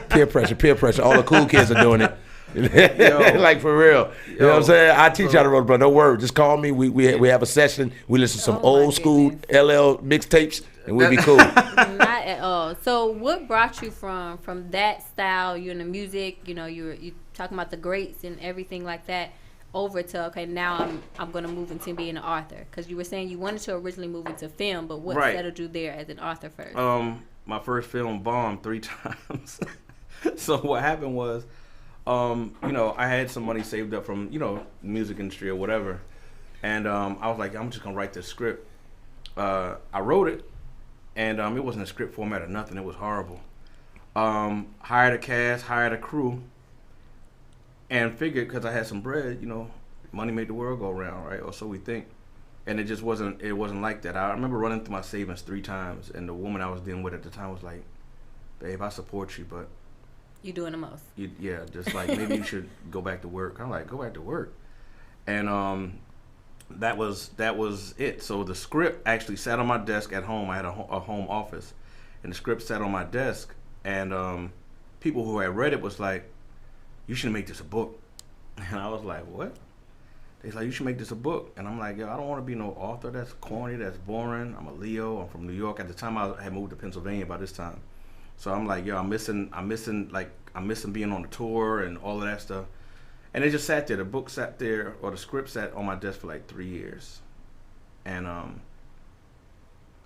Peer pressure. All the cool kids are doing it. Like, for real. You know what I'm saying? I teach you how to roll, bro. Don't worry. Just call me. We have a session. We listen to some old school LL mixtapes, and we'll be cool. Not at all. So what brought you from that style, you're in the music, you talking about the greats and everything like that, over to, okay, now I'm going to move into being an author? Because you were saying you wanted to originally move into film, but what settled you there as an author first? My first film bombed 3 times. So what happened was, I had some money saved up from, music industry or whatever. And I was like, I'm just going to write this script. I wrote it, and it wasn't a script format or nothing. It was horrible. Hired a cast, hired a crew, and figured because I had some bread, money made the world go around, right? Or so we think. And it just wasn't like that. I remember running through my savings 3 times, and the woman I was dealing with at the time was like, babe, I support you, but you doing the most. Just like, maybe you should go back to work. I'm like, go back to work. And that was it. So the script actually sat on my desk at home. I had a home office, and the script sat on my desk, and people who had read it was like, you should make this a book. And I was like, what? They're like, you should make this a book. And I'm like, yo, I don't want to be no author. That's corny. That's boring. I'm a Leo. I'm from New York. At the time, I had moved to Pennsylvania by this time. So I'm like, yo, I'm missing being on the tour and all of that stuff. And it just sat there. The book sat there, or the script sat on my desk for like 3 years. And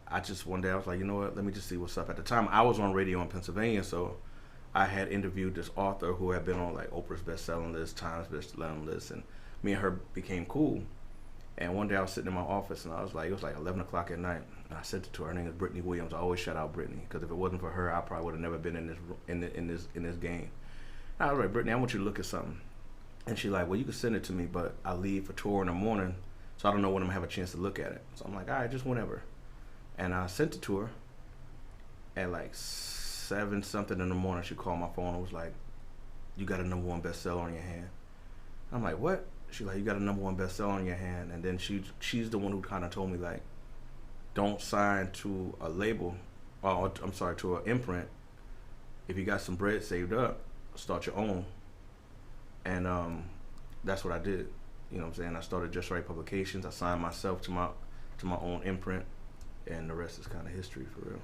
I just, one day I was like, you know what, let me just see what's up. At the time, I was on radio in Pennsylvania, so I had interviewed this author who had been on like Oprah's best-selling list, Times best-selling list, and me and her became cool. And one day I was sitting in my office, and I was like, it was like 11 o'clock at night, and I sent it to her. Her name is Brittany Williams. I always shout out Brittany, because if it wasn't for her, I probably would have never been in this game. And I was like, Brittany, I want you to look at something. And she's like, well, you can send it to me, but I leave for tour in the morning, so I don't know when I'm going to have a chance to look at it. So I'm like, all right, just whenever. And I sent it to her at like 7-something in the morning. She called my phone and was like, you got a #1 bestseller on your hand. I'm like, what? She's like, you got a #1 bestseller on your hand. And then she's the one who kind of told me, like, don't sign to a label, or I'm sorry, to an imprint. If you got some bread saved up, start your own. And that's what I did. You know what I'm saying? I started Just Right Publications. I signed myself to my own imprint, and the rest is kind of history, for real.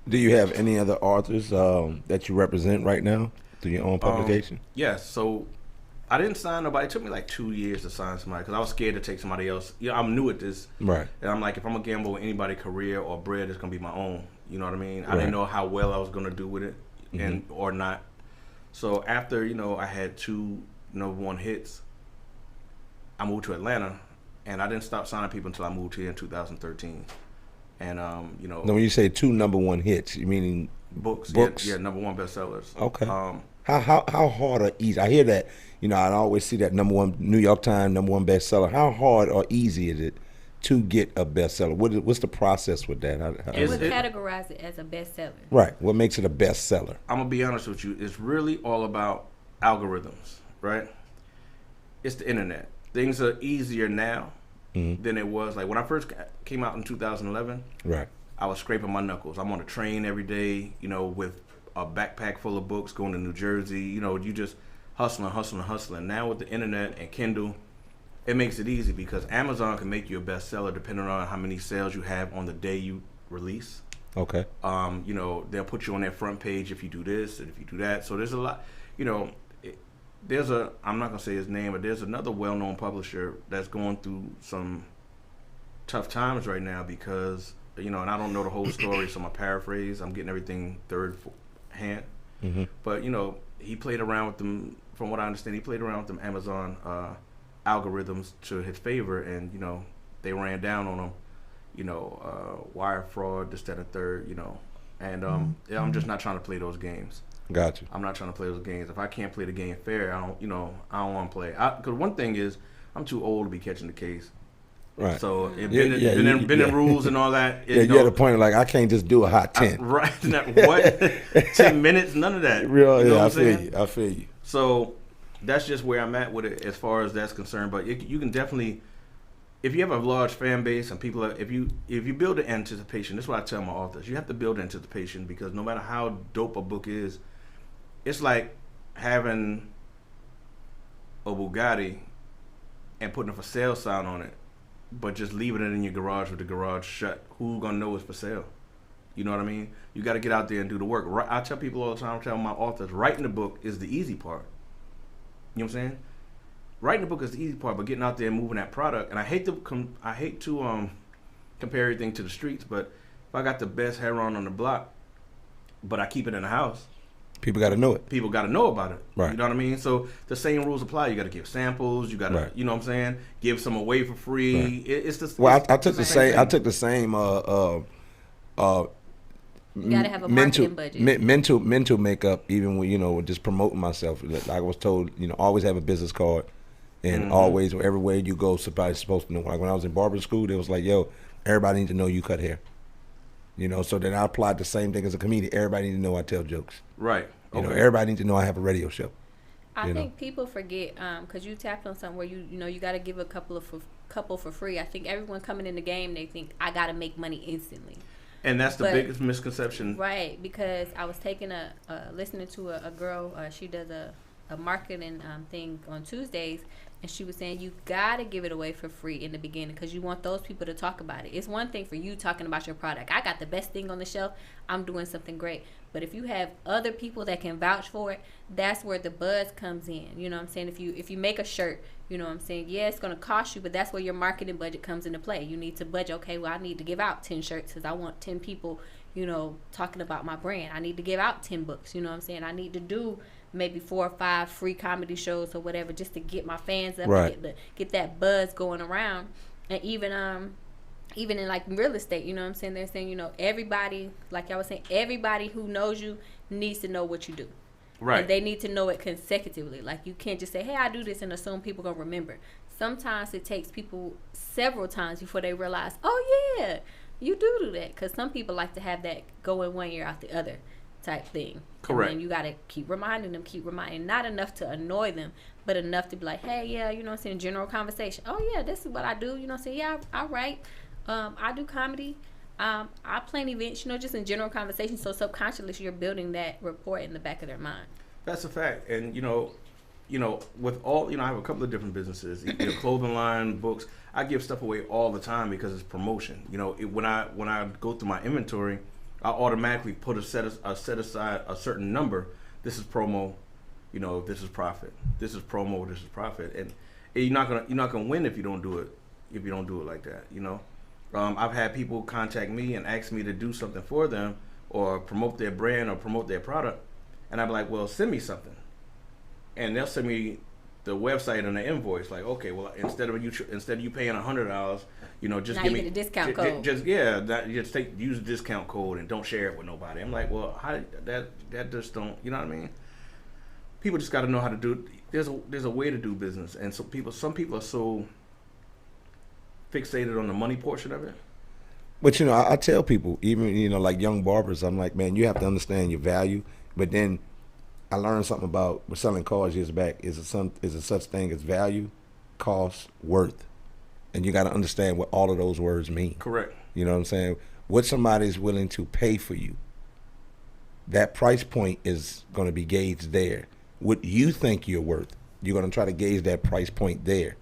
Do you have any other authors that you represent right now through your own publication? Yes. So I didn't sign nobody. It took me like 2 years to sign somebody because I was scared to take somebody else. I'm new at this. Right. And I'm like, if I'm going to gamble with anybody's career or bread, it's going to be my own. You know what I mean? Right. I didn't know how well I was going to do with it or not. So after, I had 2 #1 hits, I moved to Atlanta, and I didn't stop signing people until I moved here in 2013. And, Now, when you say 2 #1 hits, you meaning books? Yeah, #1 bestsellers. Okay. How hard or easy? I hear that. I always see that #1 New York Times #1 bestseller. How hard or easy is it to get a bestseller? What's the process with that? And what categorize it as a bestseller? Right. What makes it a bestseller? I'm gonna be honest with you. It's really all about algorithms, right? It's the internet. Things are easier now than it was. Like when I first came out in 2011, right? I was scraping my knuckles. I'm on a train every day, with a backpack full of books going to New Jersey. You just hustling. Now with the internet and Kindle, it makes it easy because Amazon can make you a bestseller depending on how many sales you have on the day you release. Okay. They'll put you on their front page if you do this and if you do that. So there's a lot, I'm not going to say his name, but there's another well-known publisher that's going through some tough times right now because, and I don't know the whole story, so I'm going to paraphrase. I'm getting everything third hand. Mm-hmm. But, he played around with them, from what I understand, he played around with them Amazon algorithms to his favor, and, they ran down on him, wire fraud, this, that, and third, and I'm just not trying to play those games. Gotcha. I'm not trying to play those games. If I can't play the game fair, I don't want to play. Because one thing is, I'm too old to be catching the case. Right. So bending rules and all that. Yeah, you had a point like I can't just do a hot 10. Right. What? 10 minutes? None of that. Real. You know Yeah, what I feel you. So that's just where I'm at with it as far as that's concerned. But you can definitely, if you have a large fan base and people are, if you build an anticipation, that's what I tell my authors. You have to build anticipation because no matter how dope a book is, it's like having a Bugatti and putting a for sale sign on it, but just leaving it in your garage with the garage shut. Who's gonna know it's for sale? You know what I mean? You got to get out there and do the work. I tell people all the time, I tell my authors, writing the book is the easy part. You know what I'm saying? Writing the book is the easy part, but getting out there and moving that product. And I hate to compare everything to the streets, but if I got the best hair on the block, but I keep it in the house, people got to know it. People got to know about it. Right. You know what I mean? So the same rules apply. You got to give samples. You got to, you know what I'm saying? Give some away for free. Right. It's the I took the same. I took the same. You gotta have a marketing budget. Mental makeup. Even when just promoting myself. I was told always have a business card, and always everywhere you go, somebody's supposed to know. Like when I was in barber school, they was like, "Yo, everybody needs to know you cut hair." So then I applied the same thing as a comedian. Everybody needs to know I tell jokes. Right. Okay. Everybody needs to know I have a radio show. I think people forget because you tapped on something where you got to give a couple for free. I think everyone coming in the game, they think I got to make money instantly. And that's the biggest misconception. Right, because I was listening to a girl, she does a marketing thing on Tuesdays, and she was saying you got to give it away for free in the beginning because you want those people to talk about it. It's one thing for you talking about your product. I got the best thing on the shelf. I'm doing something great. But if you have other people that can vouch for it, that's where the buzz comes in. You know what I'm saying? If you make a shirt, you know what I'm saying? Yeah, it's going to cost you, but that's where your marketing budget comes into play. You need to budget, okay, well, I need to give out 10 shirts because I want 10 people, talking about my brand. I need to give out 10 books, you know what I'm saying? I need to do maybe 4 or 5 free comedy shows or whatever just to get my fans up and get that buzz going around. And even in like real estate, you know what I'm saying? They're saying, everybody, like y'all was saying, everybody who knows you needs to know what you do. Right. And they need to know it consecutively. Like you can't just say, hey, I do this and assume people gonna remember. Sometimes it takes people several times before they realize, oh yeah, you do that. Because some people like to have that go in one ear out the other type thing. Correct. And you gotta keep reminding them, not enough to annoy them, but enough to be like, hey, yeah, you know what I'm saying, general conversation. Oh yeah, this is what I do, you know what I'm saying? Yeah, I write. I do comedy. I plan events, just in general conversation. So subconsciously, you're building that rapport in the back of their mind. That's a fact. And with all, I have a couple of different businesses, clothing line, books. I give stuff away all the time because it's promotion. When I go through my inventory, I automatically put set aside a certain number. This is promo. This is profit. This is promo. This is profit. And you're not gonna win if you don't do it. If you don't do it like that, I've had people contact me and ask me to do something for them or promote their brand or promote their product. And I'm like, well, send me something. And they'll send me the website and the invoice. Like, okay, well, instead of you paying $100, just now give you me get a discount code. Use a discount code and don't share it with nobody. I'm like, well, how that just don't, you know what I mean? People just got to know how to do. There's a way to do business, and some people are so fixated on the money portion of it. But I tell people, even like young barbers, I'm like, man, you have to understand your value. But then I learned something about selling cars years back. Is a such thing as value, cost, worth, and you got to understand what all of those words mean. Correct. You know what I'm saying? What somebody is willing to pay for you. That price point is going to be gauged there. What you think you're worth, you're going to try to gauge that price point there.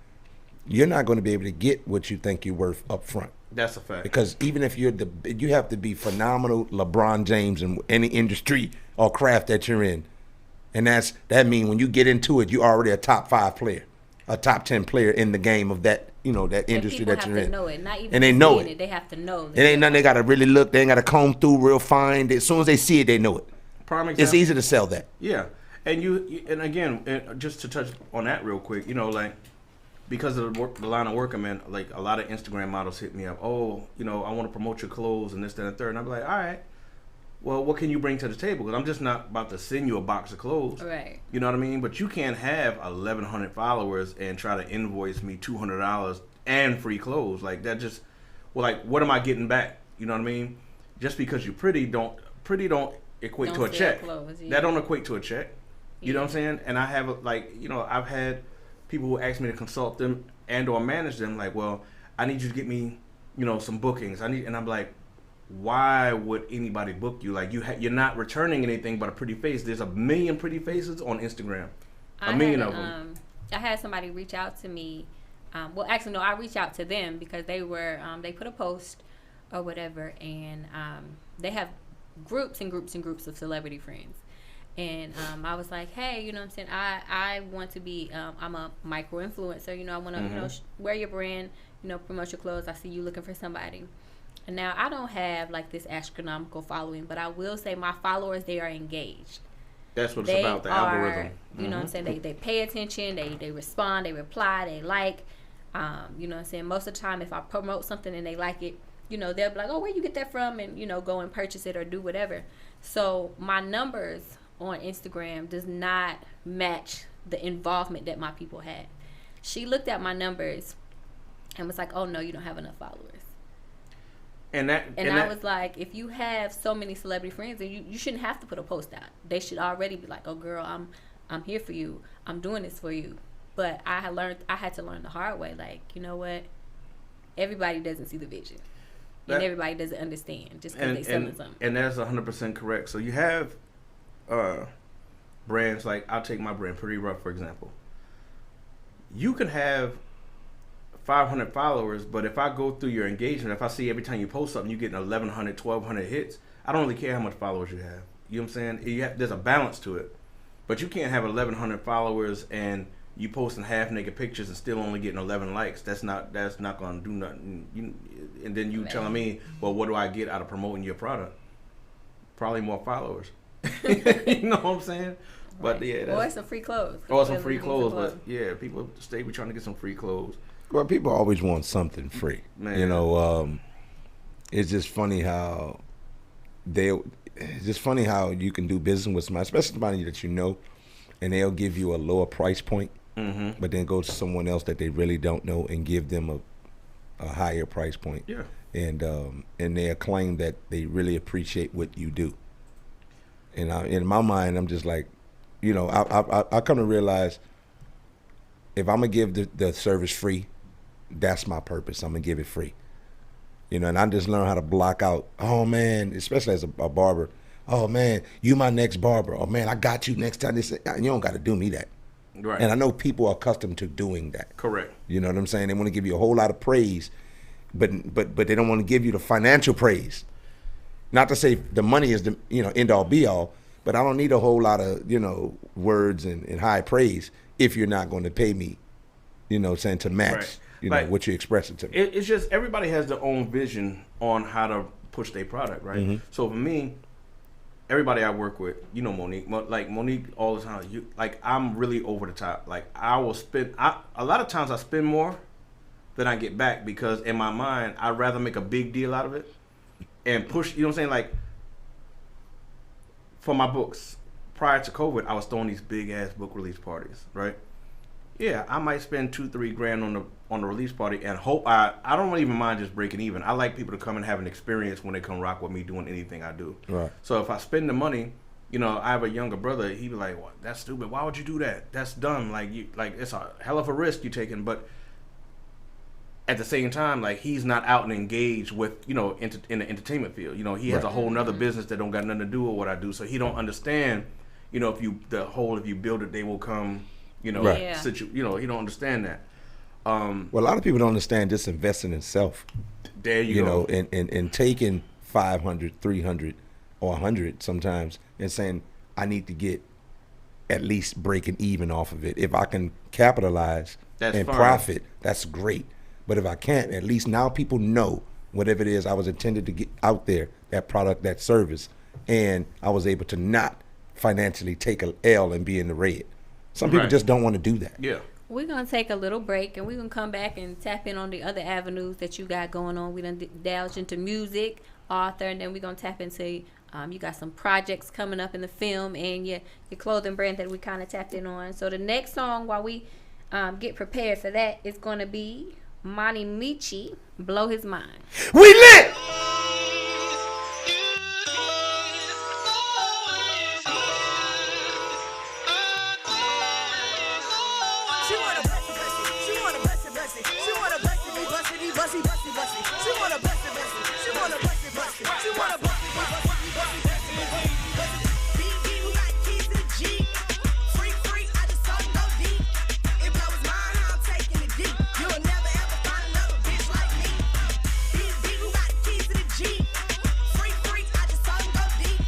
You're not going to be able to get what you think you're worth up front. That's a fact. Because even if you have to be phenomenal LeBron James in any industry or craft that you're in. And that means when you get into it, you're already a top 5 player, a top 10 player in the game of that, that industry that you're in. People have to know it. Not even and they know it. They have to know. It ain't nothing they got to really look. They ain't got to comb through real fine. As soon as they see it, they know it. Prime example. It's easy to sell that. Yeah. And again, just to touch on that real quick, because of the line of work I'm in, like a lot of Instagram models hit me up. Oh, I want to promote your clothes and this, that, and the third. And I'm like, all right, well, what can you bring to the table? Because I'm just not about to send you a box of clothes. Right. You know what I mean? But you can't have 1,100 followers and try to invoice me $200 and free clothes. Like that just, well, like what am I getting back? You know what I mean? Just because you're pretty don't equate to a check. Clothes, yeah. That don't equate to a check. You know what I'm saying? And I have like, you know, I've had people who ask me to consult them and or manage them. Like, well, I need you to get me, you know, some bookings. And I'm like, why would anybody book you? Like you're not returning anything but a pretty face. There's a million pretty faces on Instagram. A million of them. I had somebody reach out to me. Well, actually, no, I reached out to them because they were they put a post or whatever, and they have groups and groups and groups of celebrity friends. And I was like, hey, you know what I'm saying? I want to be, I'm a micro influencer. You know, I want to, you know, wear your brand, you know, promote your clothes. I see you looking for somebody. And now I don't have like this astronomical following, but I will say my followers, they are engaged. That's what it's about, the algorithm. You know what I'm saying? They pay attention, they respond, they reply, they like. You know what I'm saying? Most of the time, if I promote something and they like it, you know, they'll be like, oh, where you get that from? And, you know, go and purchase it or do whatever. So my numbers on Instagram does not match the involvement that my people had. She looked at my numbers and was like, oh, no, you don't have enough followers. And I was like, if you have so many celebrity friends, then you shouldn't have to put a post out. They should already be like, oh, girl, I'm here for you. I'm doing this for you. But I had to learn the hard way. Like, you know what? Everybody doesn't see the vision. And everybody doesn't understand just because they selling something. And that's 100% correct. So you have brands like, I'll take my brand, Pretty Rough, for example. You can have 500 followers, but if I go through your engagement, if I see every time you post something, you're getting 1,100, 1,200 hits, I don't really care how much followers you have. You know what I'm saying? There's a balance to it. But you can't have 1,100 followers and you posting half-naked pictures and still only getting 11 likes. That's not going to do nothing. And then you telling me, well, what do I get out of promoting your product? Probably more followers. You know what I'm saying? But yeah, or some free clothes. Or some free clothes. But yeah, people stay trying to get some free clothes. Well, people always want something free. Man. You know, it's just funny how you can do business with somebody, especially somebody that you know, and they'll give you a lower price point, but then go to someone else that they really don't know and give them a higher price point. Yeah. And they'll claim that they really appreciate what you do. And in my mind, I'm just like, you know, I come to realize if I'm going to give the service free, that's my purpose. I'm going to give it free. You know, and I just learned how to block out, oh, man, especially as a barber. Oh, man, you my next barber. Oh, man, I got you next time. You don't got to do me that. Right. And I know people are accustomed to doing that. Correct. You know what I'm saying? They want to give you a whole lot of praise, but they don't want to give you the financial praise. Not to say the money is the, you know, end all be all, but I don't need a whole lot of, you know, words and high praise if you're not going to pay me, you know, saying to match, right. You know, like, what you're expressing to me. It's just everybody has their own vision on how to push their product, right? So for me, everybody I work with, you know, Monique all the time. I'm really over the top. Like I will spend. A lot of times I spend more than I get back because in my mind I'd rather make a big deal out of it and push. You know what I'm saying? Like for my books, prior to COVID, I was throwing these big ass book release parties, right? Yeah, I might spend $2-3 grand on the release party and hope I don't even mind just breaking even. I like people to come and have an experience when they come rock with me doing anything I do. Right. So if I spend the money, you know, I have a younger brother. He'd be like, "Well, that's stupid. Why would you do that? That's dumb. Like it's a hell of a risk you're taking." But at the same time, like he's not out and engaged with, you know, in the entertainment field. You know, he has a whole nother business that don't got nothing to do with what I do. So he don't understand. You know, if you build it, they will come. You know, you know, he don't understand that. Well, a lot of people don't understand just investing in self. There you go. You know, and taking 500, 300, or 100 sometimes and saying, I need to get at least breaking even off of it. If I can capitalize profit, that's great. But if I can't, at least now people know whatever it is I was intended to get out there, that product, that service, and I was able to not financially take an L and be in the red. Some people just don't want to do that. Yeah. We're going to take a little break, and we're going to come back and tap in on the other avenues that you got going on. We done delved into music, author, and then we're going to tap into, you got some projects coming up in the film and your clothing brand that we kind of tapped in on. So the next song, while we get prepared for that, is going to be Monty Michi, Blow His Mind. We lit! She wanna bust it, bust it. She wanna bust it, bust it. She wanna bust it, bust it, bust it, bust it, bust it. She wanna bust it, bust it. She wanna bust it, bust it. She wanna bust it, bust it, bust it, bust it, bust it, bust it. BB, who got keys to the G? Free, free, I just saw him go deep. If that was mine, I'm taking it deep. You'll never ever find another bitch like me. BB, who got keys to the G? Free, free, I just saw him go deep.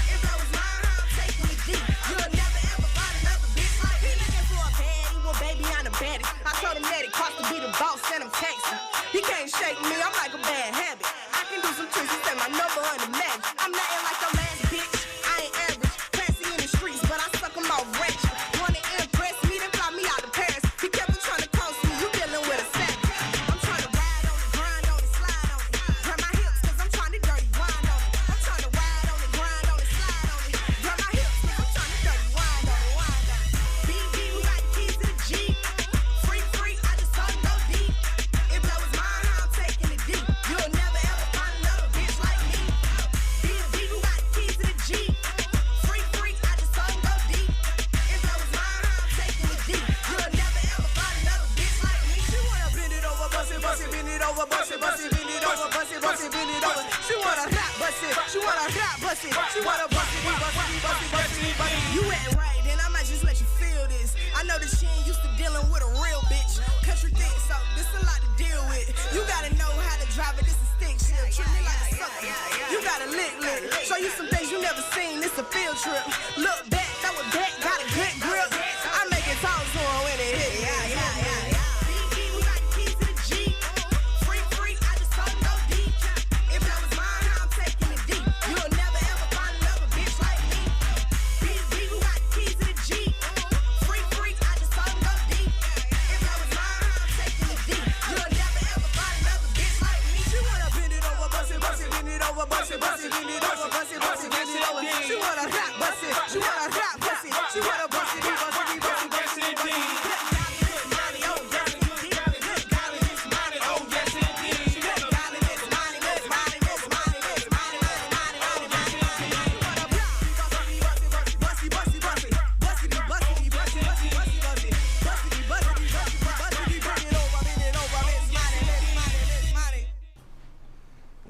If that was mine, I'm taking it deep. You'll never ever find another bitch like me. He looking for a baddie, well baby, I'm the baddest. I told him that it cost to be the boss, send him texting. He can't shake me, I'm like a bad habit. I can do some tricks, he said my number on the match. I'm nothing like your last bitch, I ain't average. Fancy in the streets, but I suck him out rich. Wanna impress me, then fly me out to Paris. He kept on trying to coast me, you dealing with a savage. I'm trying to ride on it, grind on it, slide on it. Grab my hips, cause I'm trying to dirty wind on it. I'm trying to ride on it, grind on it, slide on it. Grab my hips, cause I'm trying to dirty wind on it, wind on it. BB, who got keys to the G? Free, free, I just saw him go deep. If that was mine, I'm taking it deep. You'll never ever find another bitch like me. BB, who got keys to the G? Free, free, I just saw him go deep. If that was mine, I'm taking it deep. You'll never ever find another bitch like me. She wanna bend it over, bust it, bend it over, bust it, bend it over, bust it, bend it over. She wanna rap, bust it, she wanna rap, bust it, she wanna bust it, bust it. You ain't right, then I might just let you feel this. I know that she ain't used to dealing with a real bitch. Country thing, so this a lot to deal with. You gotta know how to drive it, this is stick shift. Treat me like a sucker. You gotta lick. Show you some things you never seen, this a field trip. Look back, throw it back, got a good grip. I make it talk to her when it hit. BB, who got keys to the G? Free, free, I just saw him go deep. If that was mine, I'm taking it deep. You'll never ever find another bitch like me. BB, who got keys to the G? Free, free, I just saw him go deep. If that was mine, I'm taking it deep. You'll never ever find another bitch like me. She wanna bend it over, bust it, bend it over, bust it, bend it over, bust it, bend it over. She wanna rap, bust it, she wanna rap, bust it, she wanna bust it, bust it, bust it.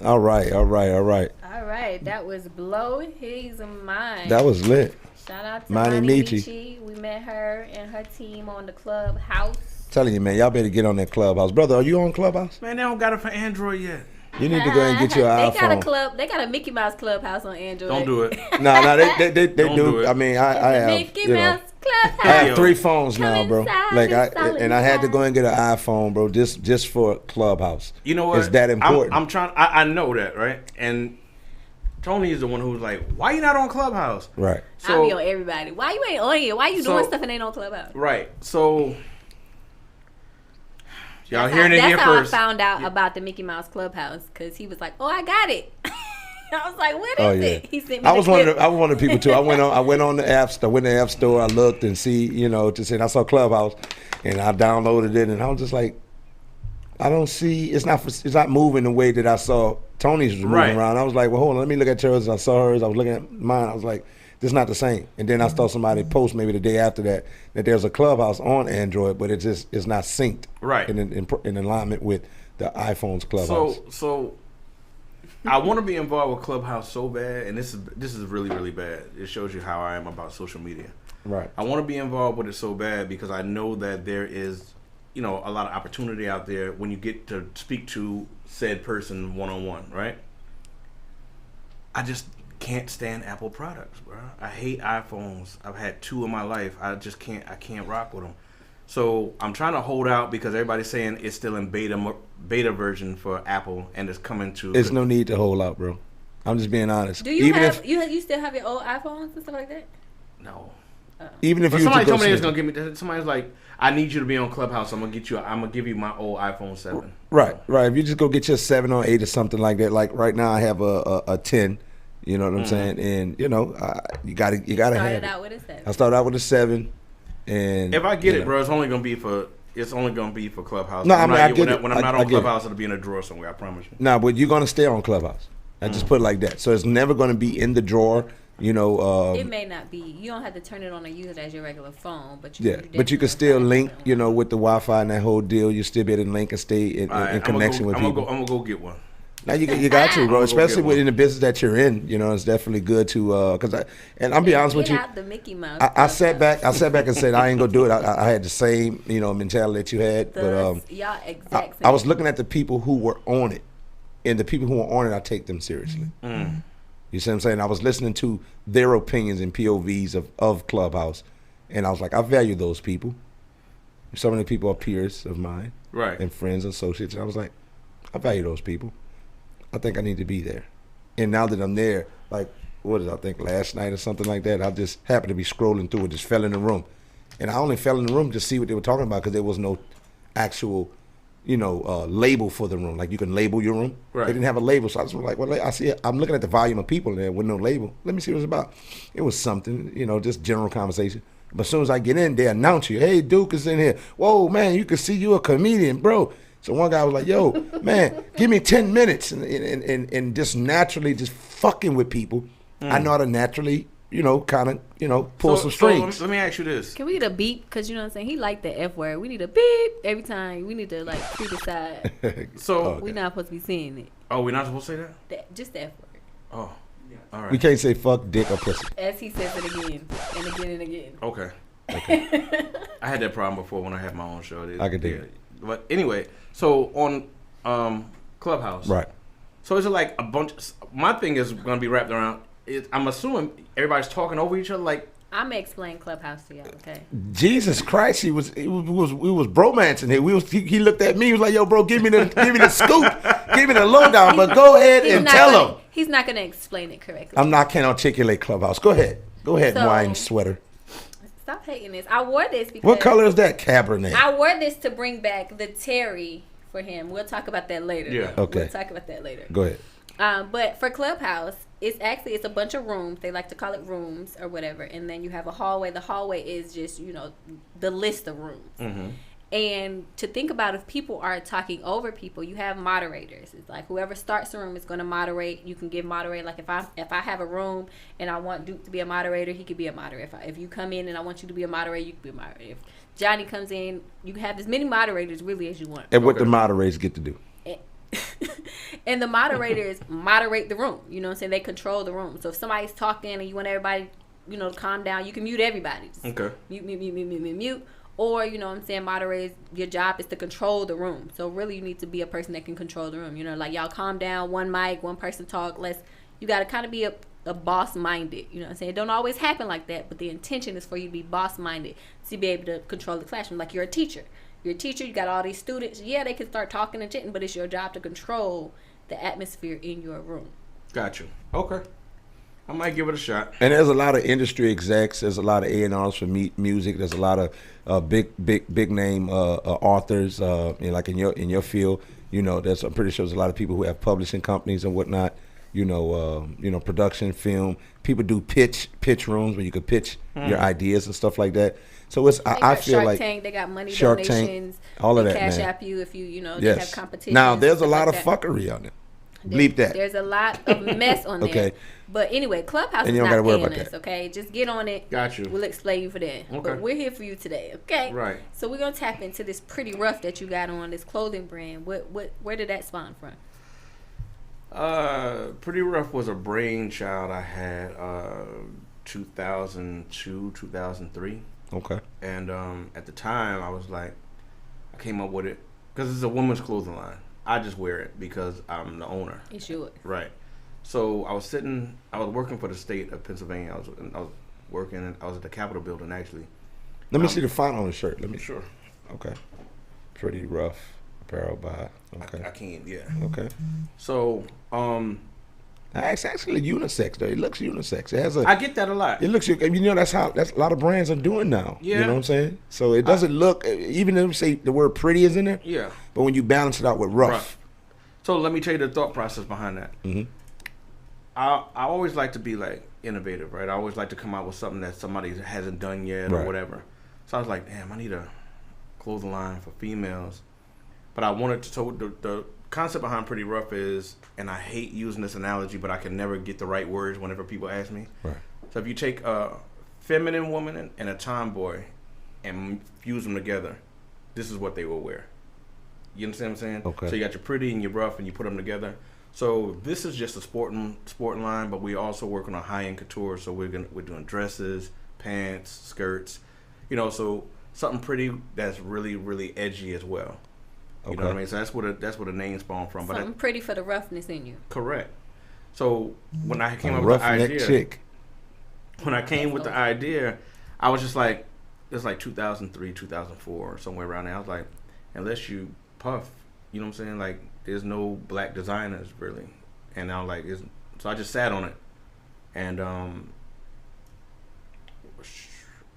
All right. All right, that was Blow His Mind. That was lit. Shout out to Monty Monty Michi. Michi. We met her and her team on the Clubhouse. Telling you, man, y'all better get on that Clubhouse. Brother, are you on Clubhouse? Man, they don't got it for Android yet. You need to go and get your They iPhone. They got a Mickey Mouse Clubhouse on Android. Don't do it. No, they Don't do it. I mean, I have, Mickey you know, Mouse Clubhouse. I have 3 phones now, Come bro. inside, Like I had to inside. go and get an iPhone, bro, just for Clubhouse. You know what? It's that important. I'm trying. I know that, right? And Tony is the one who's like, "Why you not on Clubhouse?" Right. I be on everybody. Why you ain't on here? Why you doing stuff and ain't on Clubhouse? Right. So y'all hearing it here That's how first. I found out about the Mickey Mouse Clubhouse because he was like, "Oh, I got it." I was like, "What is it?" He sent me. I was one of the people too. I went on the app store. I went to the app store. I looked and I saw Clubhouse, and I downloaded it, and I was just like, I don't see. It's not moving the way that I saw Tony's was moving around. I was like, well, hold on, let me look at yours. I saw hers. I was looking at mine. I was like, this is not the same. And then I saw somebody post maybe the day after that there's a Clubhouse on Android, but it's not synced in alignment with the iPhone's Clubhouse. So I want to be involved with Clubhouse so bad, and this is really, really bad. It shows you how I am about social media. Right. I want to be involved with it so bad because I know that there is, a lot of opportunity out there when you get to speak to said person one-on-one, right? I just can't stand Apple products, bro. I hate iPhones. I've had 2 in my life. I can't rock with them. So I'm trying to hold out because everybody's saying it's still in beta version for Apple and it's coming to. There's no need to hold out, bro. I'm just being honest. Do you you still have your old iPhones and stuff like that? No. Even if somebody told me they was gonna give me. Somebody's like, I need you to be on Clubhouse. I'm gonna give you my old iPhone 7. Right. If you just go get your 7 or 8 or something like that. Like right now, I have a 10. You know what I'm saying? And you gotta have it. Out with a 7. I started out with a 7, and if I get it, bro, it's only gonna be for it's only gonna be for Clubhouse. No, I mean, I get it. When I'm not I on get it. Clubhouse, it'll be in a drawer somewhere. I promise you. Nah, but you're gonna stay on Clubhouse. I just put it like that. So it's never gonna be in the drawer. You know. It may not be. You don't have to turn it on or use it as your regular phone, but But you can still link. You know, with the Wi-Fi and that whole deal, you still be able to link and stay in connection with people. I'm gonna go get one. Now you got to, bro. Especially within the business that you're in. You know, it's definitely good to I'll be honest with you. Out the Mickey Mouse I sat back and said I ain't gonna do it. I had the same mentality that you had, but y'all exact same. I was looking at the people who were on it, and the people who were on it, I take them seriously. You see what I'm saying? I was listening to their opinions and POVs of Clubhouse, and I was like, I value those people. Some of the people are peers of mine, right, and friends, associates. And I was like, I value those people. I think I need to be there. And now that I'm there, like, what did I think, last night or something like that, I just happened to be scrolling through it, just fell in the room. And I only fell in the room to see what they were talking about because there was no actual, label for the room. Like, you can label your room. Right. They didn't have a label. So I was like, well, I see it. I'm looking at the volume of people in there with no label. Let me see what it's about. It was something, just general conversation. But as soon as I get in, they announce you. Hey, Duke is in here. Whoa, man, you can see you a comedian, bro. So one guy was like, yo, man, give me 10 minutes and just naturally just fucking with people. I know how to naturally, pull some strings. So let me ask you this. Can we get a beep? Because you know what I'm saying? He liked the F word. We need a beep every time. We need to criticize. So we're not supposed to be saying it. Oh, we're not supposed to say that? Just the F word. Oh, all right. We can't say fuck, dick, or pussy. As he says it again and again and again. Okay. I had that problem before when I had my own show. I could dig it. But anyway, so on Clubhouse. Right. So is it like a bunch? My thing is going to be wrapped around. I'm assuming everybody's talking over each other. Like, I'm gonna explain Clubhouse to y'all. Okay. Jesus Christ, we was bromancing here. He looked at me. He was like, "Yo, bro, give me the scoop, give me the lowdown." But go ahead and tell him. He's not gonna explain it correctly. I can't articulate Clubhouse. Go ahead, so, wine sweater. Stop hating this. I wore this because. What color is that? Cabernet. I wore this to bring back the Terry for him. We'll talk about that later. Yeah. Okay. We'll talk about that later. Go ahead. But for Clubhouse, it's a bunch of rooms. They like to call it rooms or whatever. And then you have a hallway. The hallway is just, the list of rooms. Mm-hmm. And to think about if people are talking over people, you have moderators. It's like whoever starts the room is going to moderate. You can give moderate. Like if I have a room and I want Duke to be a moderator, he could be a moderator. If you come in and I want you to be a moderator, you can be a moderator. If Johnny comes in, you can have as many moderators really as you want. And what the moderators get to do. And the moderators moderate the room. You know what I'm saying? They control the room. So if somebody's talking and you want everybody, to calm down, you can mute everybody. Just okay. Mute. Or, you know what I'm saying, moderators, your job is to control the room. So really you need to be a person that can control the room. Like y'all calm down, one mic, one person talk, you got to kind of be a boss-minded. You know what I'm saying? It don't always happen like that, but the intention is for you to be boss-minded to be able to control the classroom. Like you're a teacher. You're a teacher, you got all these students. Yeah, they can start talking and chitting, but it's your job to control the atmosphere in your room. Got you. Okay. I might give it a shot. And there's a lot of industry execs. There's a lot of A&Rs for music. There's a lot of big name authors. Like in your field, I'm pretty sure there's a lot of people who have publishing companies and whatnot. Production, film. People do pitch rooms where you can pitch your ideas and stuff like that. So I feel Shark like Tank, they got money Shark donations. Tank, all of that, Cash man. App you if you yes. they have competitions. Now there's a lot like of that. fuckery on there. Bleep that. There's a lot of mess on there. Okay. But anyway, Clubhouse and is you don't not gotta worry paying about us, that. okay? Just get on it. Got you. We'll explain you for that. Okay. But we're here for you today, okay? Right. So we're gonna tap into this Pretty Rough that you got on, this clothing brand. Where did that spawn from? Pretty Rough was a brainchild I had 2002, 2003. Okay. And at the time, I was like, I came up with it because it's a woman's clothing line. I just wear it because I'm the owner. It's yours. Right. So I was working for the state of Pennsylvania. I was at the Capitol building, actually. Let me see the font on the shirt. Sure. Okay. Pretty Rough apparel by. Okay. I can't, yeah. Okay. So, it's actually unisex though. It looks unisex. It has a. I get that a lot. It looks. That's a lot of brands are doing now. Yeah. You know what I'm saying? So it doesn't look. Even if we say the word pretty is in there. Yeah. But when you balance it out with rough. So let me tell you the thought process behind that. Mm-hmm. I always like to be like innovative, right? I always like to come out with something that somebody hasn't done yet or whatever. So I was like, damn, I need clothing line for females. But I wanted to, so the concept behind Pretty Rough is, and I hate using this analogy, but I can never get the right words whenever people ask me. Right. So if you take a feminine woman and a tomboy and fuse them together, this is what they will wear. You understand what I'm saying? Okay. So you got your pretty and your rough, and you put them together. So this is just a sporting line, but we also working on high-end couture. So we're doing dresses, pants, skirts, so something pretty that's really, really edgy as well. You know what I mean? So that's where the name spawned from. Something pretty for the roughness in you. Correct. So when I came up with the idea, chick. When I came with the idea, I was just like, it's like 2003, 2004, or somewhere around there. I was like, unless you puff, you know what I'm saying? Like, there's no black designers really. And I was like, so I just sat on it. And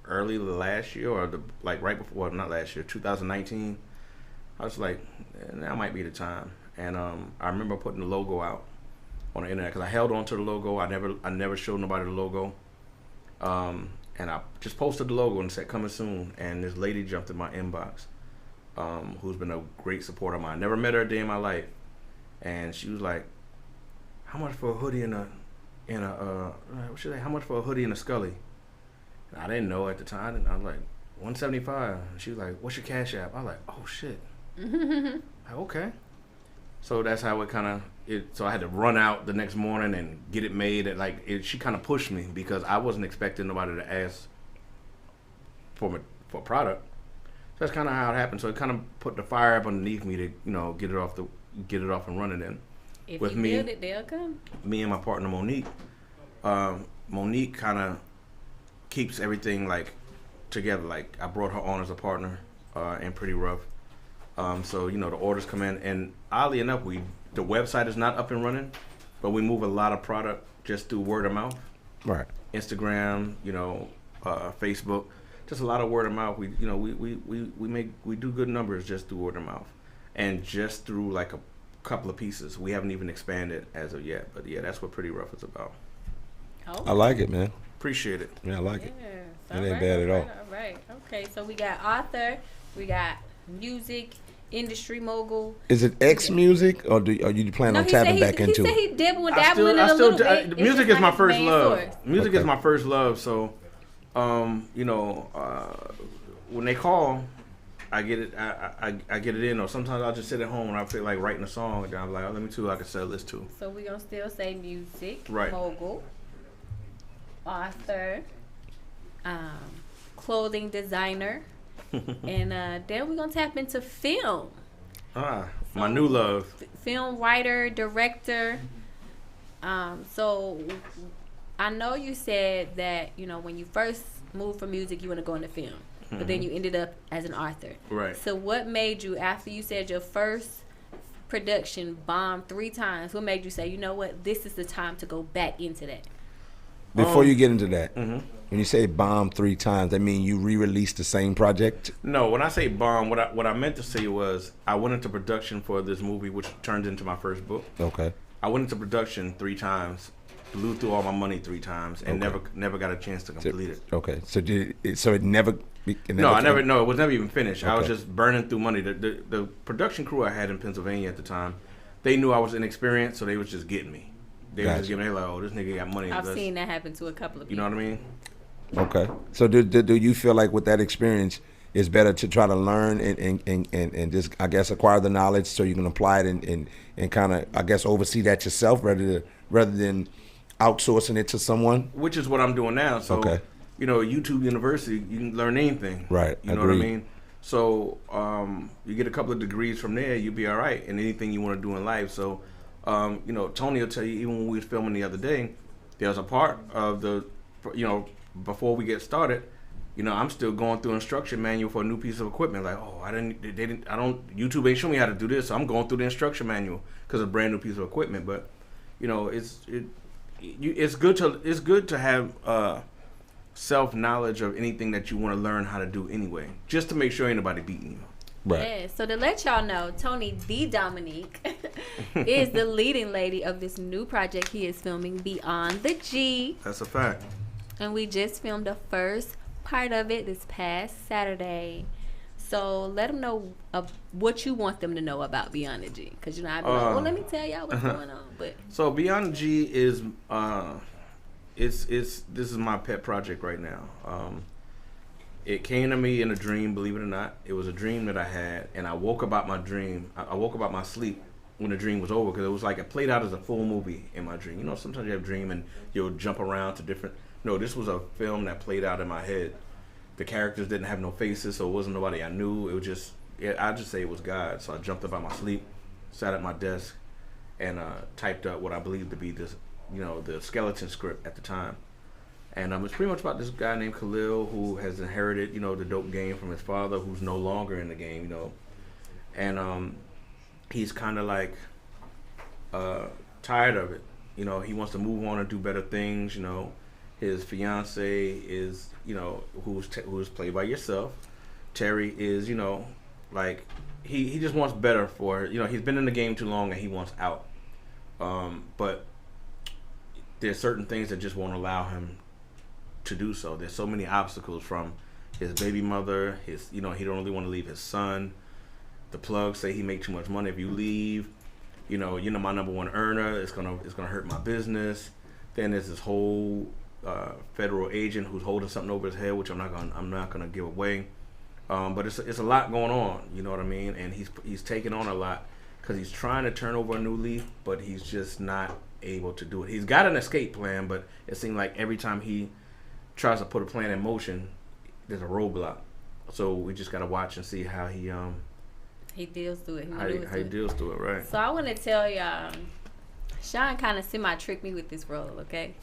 early last year, or right before, well, not last year, 2019, I was like, now might be the time. And I remember putting the logo out on the internet because I held on to the logo. I never showed nobody the logo. And I just posted the logo and said, coming soon. And this lady jumped in my inbox, who's been a great supporter of mine. Never met her a day in my life. And she was like, how much for a hoodie how much for a hoodie and a Scully? And I didn't know at the time. I was like, $175. And she was like, what's your Cash App? I was like, oh shit. Like, okay. So that's how so I had to run out the next morning and get it made. And she kind of pushed me because I wasn't expecting nobody to ask for a product. So that's kind of how it happened. So it kind of put the fire up underneath me to, get it off and running in. If with you me, build it, they'll come. Me and my partner Monique. Monique kind of keeps everything together. Like I brought her on as a partner in Pretty Rough. So the orders come in, and oddly enough, the website is not up and running, but we move a lot of product just through word of mouth. Right. Instagram, Facebook, just a lot of word of mouth. We do good numbers just through word of mouth, and just through a couple of pieces. We haven't even expanded as of yet, but yeah, that's what Pretty Rough is about. Okay. I like it, man. Appreciate it. Yeah, I like it. It ain't bad at all. All right. Okay, so we got author, we got music, industry mogul. Is it X music, or are you planning on tapping back into it? He said he dabbling in it a little bit. Music is my first love. Source. Music is my first love. So, when they call, I get it. I get it in, or sometimes I'll just sit at home and I feel like writing a song, and I'm like, oh, let me see who I can sell this to. So we gonna still say music, right? Mogul, author, clothing designer, and then we're gonna tap into film. My new love. Film writer, director. So I know you said that when you first moved from music, you want to go into film. But then you ended up as an author. Right. So what made you, after you said your first production bombed 3 times, what made you say, you know what, this is the time to go back into that? Before you get into that, when you say bomb 3 times, that mean you re-released the same project? No, when I say bomb, what I meant to say was I went into production for this movie, which turned into my first book. Okay. I went into production 3 times. Blew through all my money 3 times and never got a chance to complete it. Okay, so it never? It was never even finished. Okay. I was just burning through money. The production crew I had in Pennsylvania at the time, they knew I was inexperienced, so they was just getting me. They was just giving me like, oh, this nigga got money. I've seen that happen to a couple of people. You know what I mean? Okay, so do you feel like with that experience, it's better to try to learn and just acquire the knowledge so you can apply it and kind of oversee that yourself rather than outsourcing it to someone? Which is what I'm doing now. So, YouTube University, you can learn anything. Right. You know what I mean? So, you get a couple of degrees from there, you'll be all right in anything you want to do in life. So, Tony will tell you, even when we was filming the other day, there's a part of before we get started, I'm still going through instruction manual for a new piece of equipment. Like, oh, YouTube ain't showing me how to do this, so I'm going through the instruction manual because it's a brand new piece of equipment. But, it's good to have self-knowledge of anything that you want to learn how to do anyway, just to make sure ain't nobody beating you. Right. Yeah, so to let y'all know, Tony D. Dominique is the leading lady of this new project he is filming, Beyond the G. That's a fact. And we just filmed the first part of it this past Saturday. So let them know what you want them to know about Beyond the G. Because, you know, I'd be like, well, let me tell y'all what's going on. But so Beyond the G is, this is my pet project right now. It came to me in a dream, believe it or not. It was a dream that I had, and I woke up out my dream. I woke up out my sleep when the dream was over, because it was like it played out as a full movie in my dream. You know, sometimes you have a dream and you'll jump around to different. No, this was a film that played out in my head. The characters didn't have no faces, so it wasn't nobody I knew. It was just, I'd just say it was God. So I jumped up out my sleep, sat at my desk, and typed up what I believed to be this, you know, the skeleton script at the time. And it's pretty much about this guy named Khalil who has inherited, you know, the dope game from his father, who's no longer in the game, you know. And he's kind of like tired of it. You know, he wants to move on and do better things, you know. His fiance is, you know, who's played by yourself. Terry is, you know, like, he just wants better for her. You know, he's been in the game too long and he wants out. But there's certain things that just won't allow him to do so. There's so many obstacles, from his baby mother, his, you know, he don't really want to leave his son. The plugs say he make too much money if you leave. You know, my number one earner. It's gonna hurt my business. Then there's this whole federal agent who's holding something over his head, which I'm not gonna give away. But it's a lot going on. You know what I mean? And he's taking on a lot because he's trying to turn over a new leaf, but he's just not able to do it. He's got an escape plan, but it seems like every time he tries to put a plan in motion, there's a roadblock. So we just gotta watch and see how he deals to it. How he deals to it, right? So I want to tell y'all, Sean kind of semi-tricked me with this role, okay?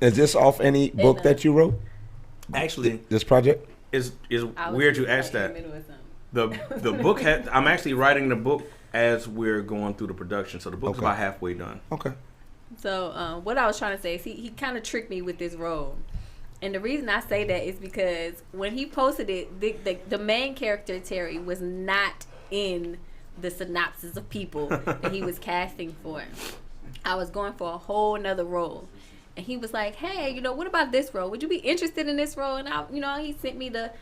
Is this off any book that you wrote? Actually, this project is weird you asked that. The book I'm actually writing the book as we're going through the production, so the book's about halfway done. Okay. So what I was trying to say is he kind of tricked me with this role. And the reason I say that is because when he posted it, the main character, Terry, was not in the synopsis of people that he was casting for. I was going for a whole nother role. And he was like, hey, you know, what about this role? Would you be interested in this role? And he sent me the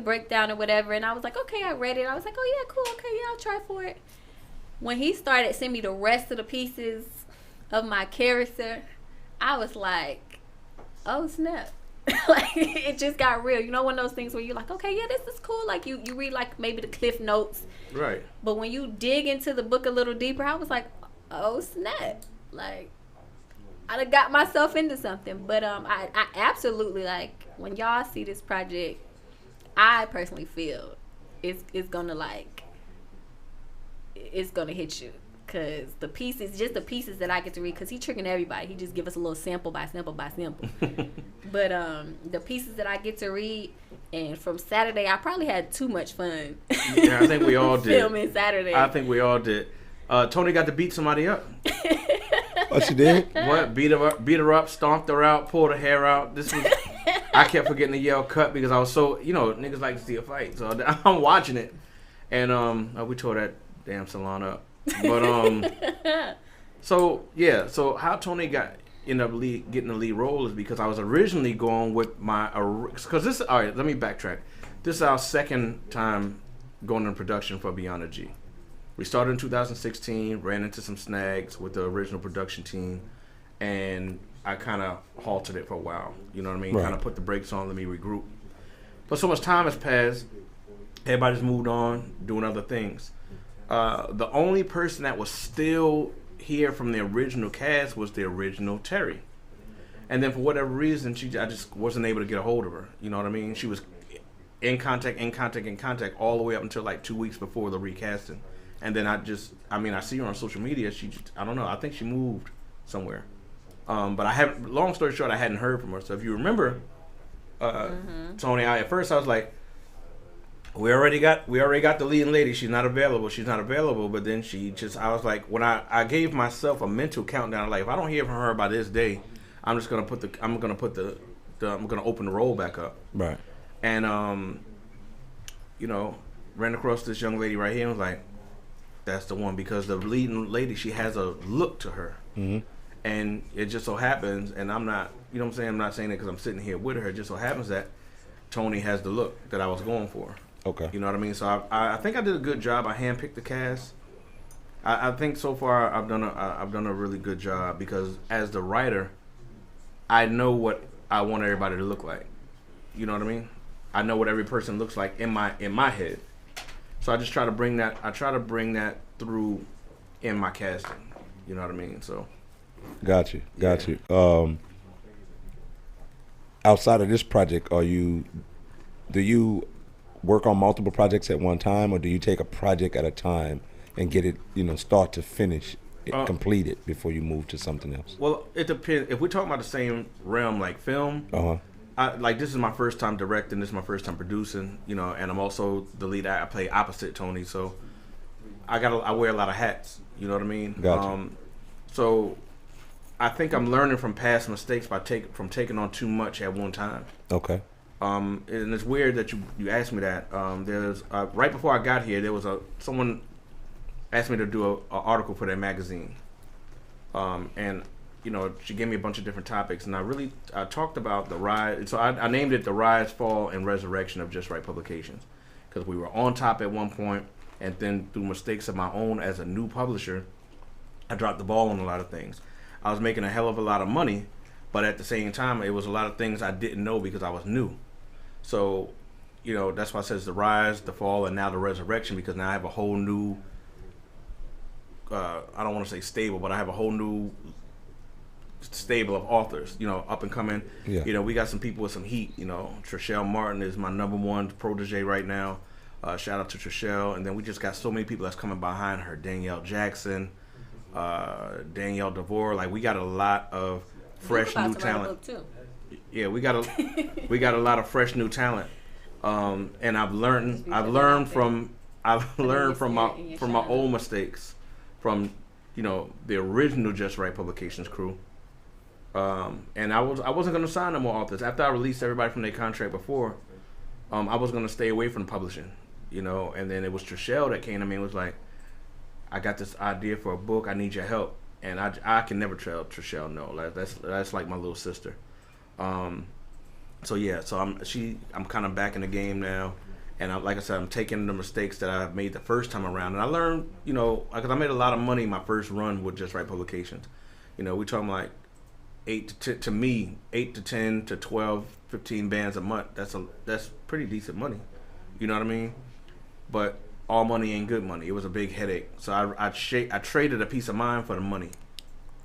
breakdown or whatever. And I was like, okay, I read it. I was like, oh, yeah, cool. Okay, yeah, I'll try for it. When he started sending me the rest of the pieces of my character, I was like, oh, snap. Like, it just got real. You know, one of those things where you're like, okay, yeah, this is cool. Like, you read, like, maybe the cliff notes. Right. But when you dig into the book a little deeper, I was like, oh, snap. Like, I done got myself into something. But I absolutely, like, when y'all see this project, I personally feel it's going to, like, it's going to hit you. Because the pieces that I get to read, because he tricking everybody. He just give us a little sample by sample by sample. But the pieces that I get to read, and from Saturday, I probably had too much fun. Yeah, I think we all did. Filming Saturday. I think we all did. Tony got to beat somebody up. Oh, she did? What? Beat her up, stomped her out, pulled her hair out. This was. I kept forgetting to yell cut because I was so, you know, niggas like to see a fight. So I'm watching it, and we tore that damn salon up. But so how Tony ended up getting the lead role is because I was originally going with because all right, let me backtrack. This is our second time going into production for Beyond the G. We started in 2016, ran into some snags with the original production team, and I kind of halted it for a while. You know what I mean? Right. Kind of put the brakes on, let me regroup. But so much time has passed, everybody's moved on, doing other things. The only person that was still here from the original cast was the original Terry. And then for whatever reason, I just wasn't able to get a hold of her. You know what I mean? She was in contact all the way up until like 2 weeks before the recasting. And then I see her on social media. I don't know. I think she moved somewhere. But long story short, I hadn't heard from her. So if you remember, Tony, at first I was like, we already got the leading lady. She's not available. But then I was like, when I gave myself a mental countdown, like if I don't hear from her by this day, I'm gonna open the role back up. Right. And ran across this young lady right here and was like, that's the one, because the leading lady, she has a look to her. Mm-hmm. And it just so happens, and I'm not, you know what I'm saying? I'm not saying it because I'm sitting here with her. It just so happens that Tony has the look that I was going for. Okay. You know what I mean? So I think I did a good job. I handpicked the cast. I think so far I've done a really good job because as the writer, I know what I want everybody to look like. You know what I mean? I know what every person looks like in my head. So I just try to bring that. I try to bring that through in my casting. You know what I mean? So. Got you. Outside of this project, do you work on multiple projects at one time, or do you take a project at a time and get it, start to finish, complete it before you move to something else? Well, it depends. If we're talking about the same realm, like film, this is my first time directing. This is my first time producing. And I'm also the lead. I play opposite Tony, so I wear a lot of hats. You know what I mean? Gotcha. So I think I'm learning from past mistakes from taking on too much at one time. Okay. And it's weird that you asked me that. There's right before I got here, there was someone asked me to do an article for their magazine, and she gave me a bunch of different topics, and I talked about the rise. So I named it the rise, fall, and resurrection of Just Right Publications, because we were on top at one point, and then through mistakes of my own as a new publisher, I dropped the ball on a lot of things. I was making a hell of a lot of money, but at the same time, it was a lot of things I didn't know because I was new. So, that's why it says the rise, the fall, and now the resurrection, because now I have a whole new, I don't want to say stable, but I have a whole new stable of authors, up and coming. Yeah. We got some people with some heat. Trishelle Martin is my #1 protege right now. Shout out to Trishelle. And then we just got so many people that's coming behind her. Danielle Jackson, Danielle DeVore. Like, we got a lot of fresh new talent. Yeah, we got a lot of fresh new talent. And I've learned from my old mistakes, from the original Just Right Publications crew. And I wasn't gonna sign no more authors after I released everybody from their contract before. I was gonna stay away from publishing, and then it was Trishelle that came to me and was like, I got this idea for a book, I need your help. And I can never tell Trishelle no. That's like my little sister. I'm kind of back in the game now, and like I said, I'm taking the mistakes that I made the first time around, and I learned, because I made a lot of money my first run with Just Right Publications. We're talking like 8 to 10 to 12, 15 bands a month. That's pretty decent money. You know what I mean? But all money ain't good money. It was a big headache. So I traded a peace of mind for the money.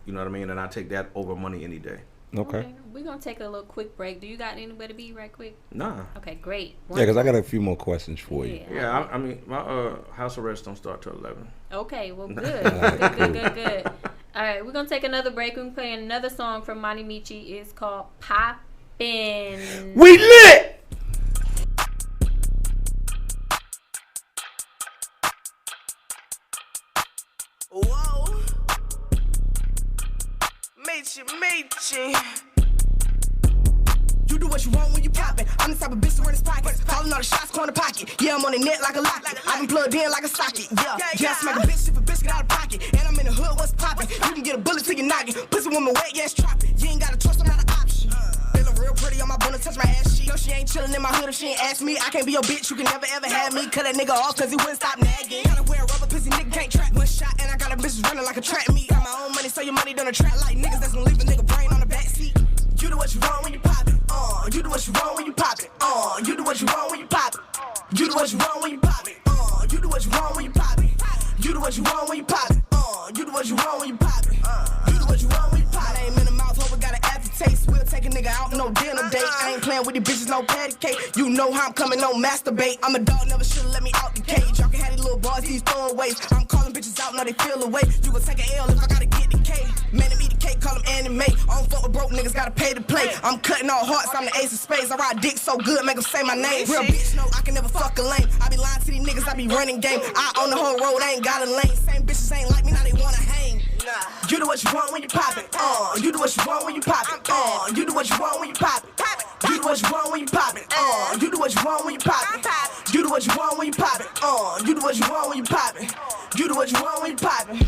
You know what I mean? And I take that over money any day. Okay. We're going to take a little quick break. Do you got anywhere to be right quick? Nah. Okay, great. Yeah, because I got a few more questions for you. Yeah, I mean, my house arrest don't start till 11. Okay, well, good. Good. All right, we're going to take another break. We're going to play another song from Monty Michi. It's called Poppin'. We lit! Whoa. Michi. You do what you want when you poppin'. I'm the type of bitch to run his pockets. Calling all the shots, corner pocket. Yeah, I'm on the net like a locket. I been plugged in like a socket. Yeah, smack a bitch if a bitch get out of pocket. And I'm in the hood, what's poppin'? You can get a bullet to your noggin. Pussy woman wet, yeah, it's trappin'. You ain't gotta trust, I'm not an option. Feelin' real pretty on my bone to touch my ass cheek. No, she ain't chillin' in my hood if she ain't ask me. I can't be your bitch, you can never ever have me. Cut that nigga off cause he wouldn't stop nagging. Gotta wear rubber, pussy nigga can't trap. One shot and I got a bitch running like a track meet. Got my own money, so your money don't attract like niggas that's gonna leave a nigga brain on the backseat. You do what you want when you pop it. You do what you want when you pop it. You do what you want when you pop it. You do what you want when you pop it. You do what you want when you pop it. You do what you want when you pop it. You do what you want when you pop it. You do what you want when you pop it. Ain't in the mouth, hope it got an aftertaste. We'll take a nigga out, no dinner date. I ain't playing with these bitches, no patty cake. You know how I'm coming, no masturbate. I'm a dog, never should've let me out the cage. Y'all can have these little boys, these throwaways. I'm calling bitches out, now they feel away. You gon' take an L if I gotta get the K. Man, to me the cake, call them anime. I don't fuck with broke niggas, gotta pay to play. I'm cutting all hearts, I'm the ace of spades. I ride dick so good, make them say my name. Real bitch, no, I can never fuck a lame. I be lying to these niggas, I be running game. I own the whole road, I ain't got a lane. Same bitches ain't like me, now they wanna hang. You do what you want when you pop it. You do what you want when you pop it. You do what you want when you pop it. You do what you want when you pop it. You do what you want when you pop it. You do what you want when you pop it. You do what you want when you pop it. You do what you want when you pop it.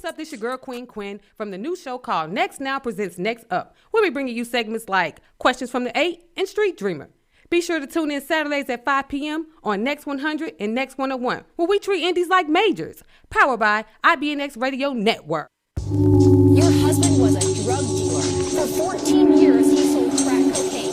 what's up? This your girl, Queen Quinn, from the new show called Next Now Presents Next Up. We'll be bringing you segments like Questions from the 8 and Street Dreamer. Be sure to tune in Saturdays at 5 p.m. on Next 100 and Next 101, where we treat indies like majors. Powered by IBNX Radio Network. Your husband was a drug dealer. For 14 years, he sold crack cocaine.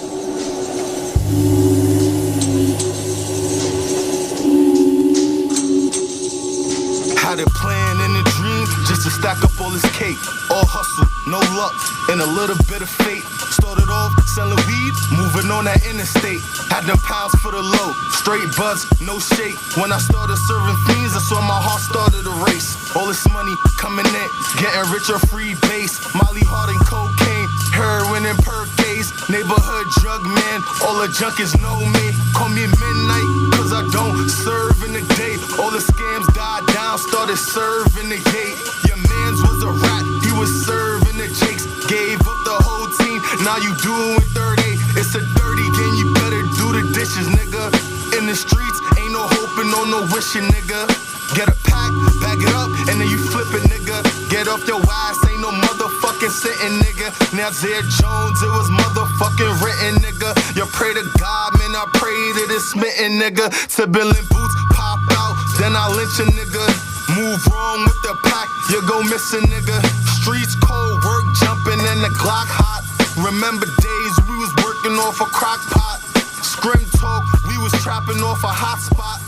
Had it planned in a dream just to stack up all this cake. All hustle, no luck, and a little bit of fate. Started off selling weed, moving on that interstate. Had them pounds for the low, straight buzz, no shake. When I started serving fiends, that's when my heart started to race. All this money coming in, getting richer, free base. Molly hard and cocaine, heroin and Percase. Neighborhood drug man, all the junkies know me. Call me midnight, cause I don't serve in the day. All the scams died down, started serving the gate. Your mans was a rat, he was serving the jakes. Gave up the whole team, now you doing 30. It's a dirty game, you better do the dishes, nigga. In the streets, ain't no hoping, no wishing, nigga. Get a pack, bag it up, and then you flip it, nigga. Get off your ass, ain't no motherfucking sitting, nigga. Now Zed Jones, it was motherfucking written, nigga. You pray to God, man, I pray that it's smitten, nigga. Sibylline boots pop out, then I lynch a nigga. Move wrong with the pack, you go missing, nigga. Streets cold, work jumping and the Glock hot. Remember days we was working off a crock pot. Scrim talk, we was trapping off a hot spot.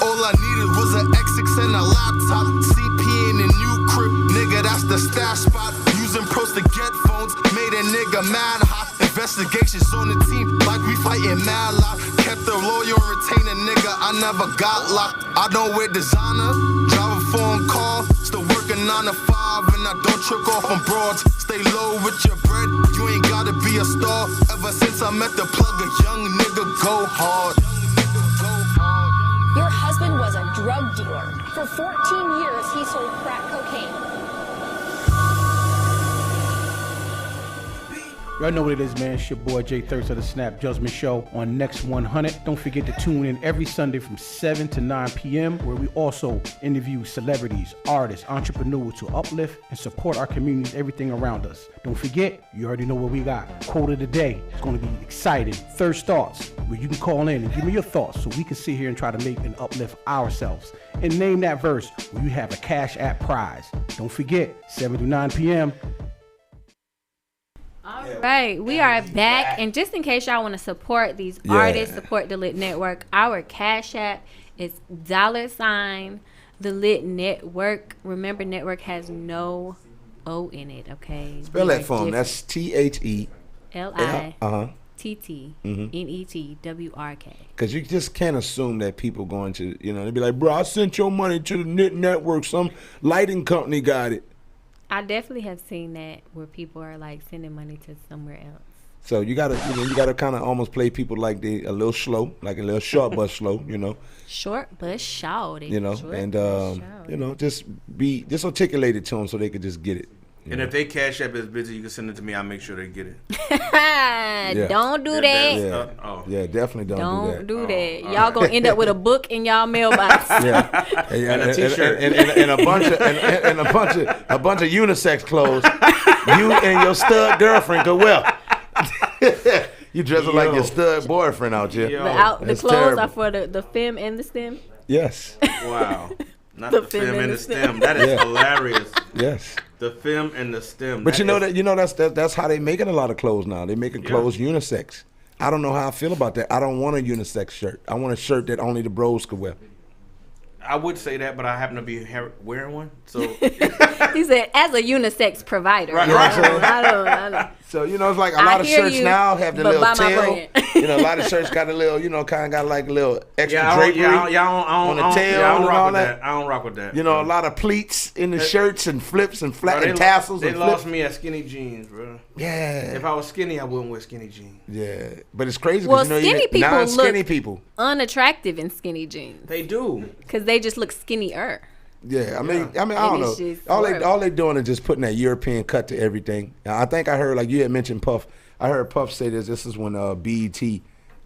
All I needed was an X6 and a laptop. CP in a new crib, nigga, that's the stash spot. Using pros to get phones, made a nigga mad hot. Investigations on the team, like we fighting mad lock. Kept the lawyer and retained a nigga, I never got locked. I don't wear designer, drive a phone call. Still working 9 to 5 and I don't trick off on broads. Stay low with your bread, you ain't gotta be a star. Ever since I met the plug, a young nigga go hard. Your husband was a drug dealer. For 14 years, he sold crack cocaine. Y'all know what it is, man. It's your boy Jay Thirst of the Snap Judgment Show on Next 100. Don't forget to tune in every Sunday from 7 to 9 p.m. where we also interview celebrities, artists, entrepreneurs to uplift and support our communities, everything around us. Don't forget, you already know what we got. Quote of the day. It's going to be exciting. Thirst Thoughts, where you can call in and give me your thoughts so we can sit here and try to make and uplift ourselves. And name that verse where you have a Cash App prize. Don't forget, 7 to 9 p.m. All right, we are back, and just in case y'all want to support these artists, support the Lit Network, our Cash App is $, the Lit Network. Remember, network has no O in it. Okay, spell that for them. That's TheLittNetwrk. Because you just can't assume that people going to, they be like, bro, I sent your money to the Lit Network. Some lighting company got it. I definitely have seen that where people are like sending money to somewhere else. So you gotta kind of almost play people like they a little slow, like a little short but slow, Short but short. Just articulate it to them so they could just get it. And if they Cash App is busy, you can send it to me. I'll make sure they get it. Don't do that. Yeah, definitely don't do that. Y'all gonna end up with a book in y'all mailbox. And a T-shirt and a bunch of unisex clothes. You and your stud girlfriend go well. You dress up like your stud boyfriend out here. The clothes are for the femme and the stem. Yes. Wow. Not the femme and the stem. That is hilarious. Yes. The femme and the stem. But that's how they making a lot of clothes now. They making clothes unisex. I don't know how I feel about that. I don't want a unisex shirt. I want a shirt that only the bros could wear. I would say that, but I happen to be wearing one. So he said, as a unisex provider. Right. I know. So it's like a lot of shirts now have the little tail. A lot of shirts got a little, kind of got like a little extra drapery on the tail and all that. I don't rock with that. A lot of pleats in the shirts and flips and flat and tassels. They lost me at skinny jeans, bro. Yeah. If I was skinny, I wouldn't wear skinny jeans. Yeah, but it's crazy because skinny people non-skinny people unattractive in skinny jeans. They do because they just look skinnier. Yeah, I mean, I don't know. All they doing is just putting that European cut to everything. Now, I think I heard, like you had mentioned Puff. I heard Puff say this. This is when BET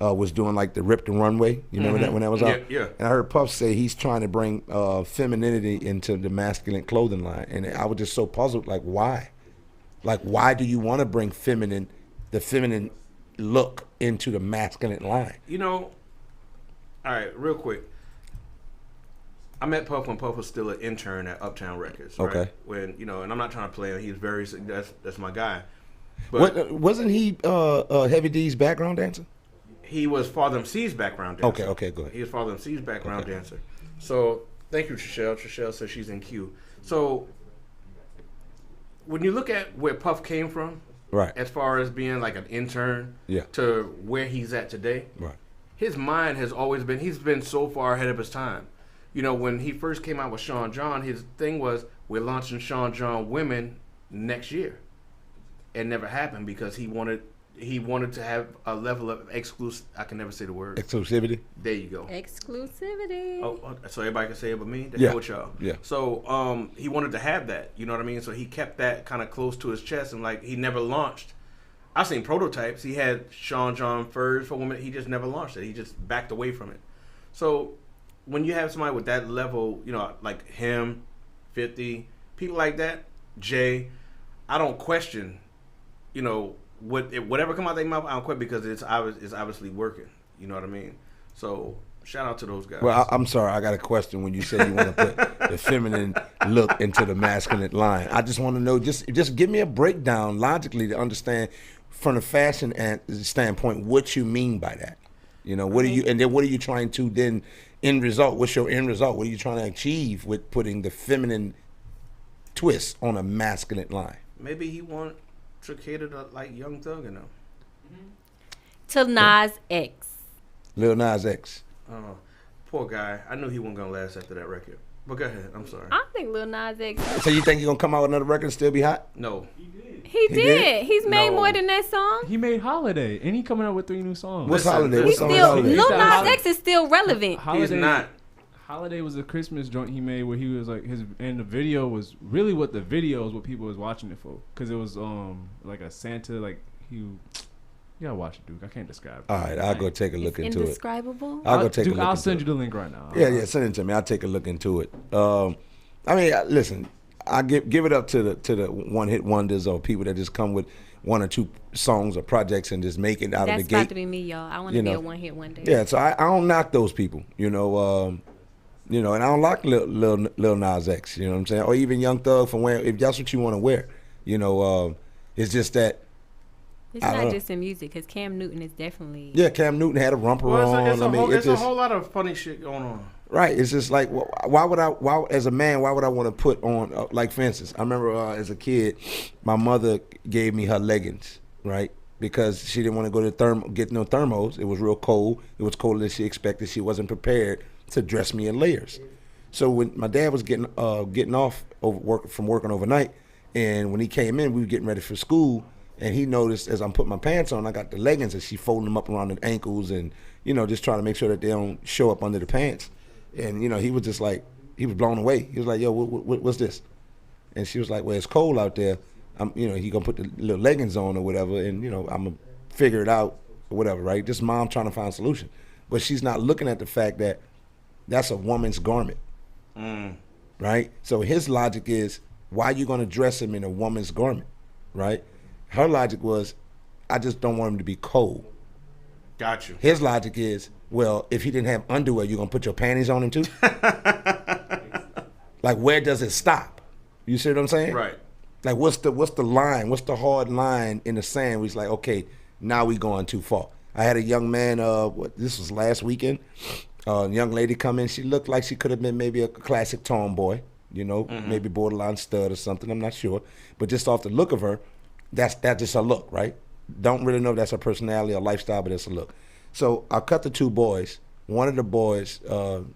was doing like the Rip the Runway. You remember that when that was out? Yeah. And I heard Puff say he's trying to bring femininity into the masculine clothing line, and I was just so puzzled. Like, why? Like, why do you want to bring the feminine look into the masculine line? You know, all right, real quick. I met Puff when Puff was still an intern at Uptown Records. Right? Okay. When and I'm not trying to play him. He's that's my guy. But Wasn't he Heavy D's background dancer? He was Father MC's background dancer. Okay, go ahead. He was Father MC's background dancer. So thank you, Trishelle. Trishelle says she's in queue. So when you look at where Puff came from, right, as far as being like an intern, yeah, to where he's at today, right, his mind has always been. He's been so far ahead of his time. You know, when he first came out with Sean John, his thing was, we're launching Sean John Women next year. It never happened because he wanted to have a level of I can never say the word. Exclusivity. There you go. Exclusivity. Oh, so everybody can say it but me? Yeah. With y'all. Yeah. So he wanted to have that. You know what I mean? So he kept that kind of close to his chest, and like he never launched. I've seen prototypes. He had Sean John Furs for women. He just never launched it. He just backed away from it. So when you have somebody with that level, you know, like him, 50, people like that, Jay, I don't question, you know, whatever come out their mouth, I don't quit because it's obviously working. You know what I mean? So shout out to those guys. Well, I'm sorry, I got a question when you say you want to put the feminine look into the masculine line. I just want to know, just give me a breakdown logically to understand from a fashion standpoint what you mean by that. You know, what are you trying to then end result? What's your end result? What are you trying to achieve with putting the feminine twist on a masculine line? Maybe he want to cater to like Young Thug and them. To Nas X. Lil Nas X. Oh, poor guy. I knew he wasn't gonna last after that record. But go ahead. I'm sorry. I think Lil Nas X. So you think he's gonna come out with another record and still be hot? No. He did. He's made more than that song. He made Holiday, and he coming out with 3 new songs. What's Holiday? What song is Lil Holiday? Nas X is still relevant. Holiday, He's not. Holiday was a Christmas joint he made where he was like and the video was really what the video is what people was watching it for, because it was like a Santa, like you gotta watch it, Duke. I can't describe it. All right, I'll go take a look into it. Indescribable. I'll go take a Duke, look. I'll into send it. you the link right now. Yeah, send it to me. I'll take a look into it. I mean, listen, I give it up to the one hit wonders or people that just come with 1 or 2 songs or projects and just make it out of the gate. That's about to be me, y'all. I want to be a one hit one day. Yeah, so I don't knock those people, you know, and I don't knock Lil Nas X, you know what I'm saying, or even Young Thug from wearing, if that's what you want to wear, you know, it's just that. It's not just in music, because Cam Newton is definitely. Yeah, Cam Newton had a romper on. It's a whole lot of funny shit going on. Right, it's just like, as a man, why would I want to put on, like for instance, I remember as a kid, my mother gave me her leggings, right, because she didn't want to go to get no thermos. It was real cold. It was colder than she expected. She wasn't prepared to dress me in layers. So when my dad was getting off from working overnight, and when he came in, we were getting ready for school, and he noticed as I'm putting my pants on, I got the leggings, and she folding them up around the ankles, and you know, just trying to make sure that they don't show up under the pants. And, you know, he was just like, he was blown away. He was like, yo, what's this? And she was like, well, it's cold out there. You know, he going to put the little leggings on or whatever, and, you know, I'm going to figure it out or whatever, right? Just mom trying to find a solution. But she's not looking at the fact that that's a woman's garment, right? So his logic is, why are you going to dress him in a woman's garment, right? Her logic was, I just don't want him to be cold. Got you. His logic is, well, if he didn't have underwear, you gonna put your panties on him too? Like, where does it stop? You see what I'm saying? Right. Like, what's the line? What's the hard line in the sand where he's like, okay, now we going too far. I had a young man, this was last weekend, a young lady come in. She looked like she could have been maybe a classic tomboy, you know, maybe borderline stud or something, I'm not sure. But just off the look of her, that's just her look, right? Don't really know if that's her personality or lifestyle, but it's a look. So I cut the 2 boys. One of the boys,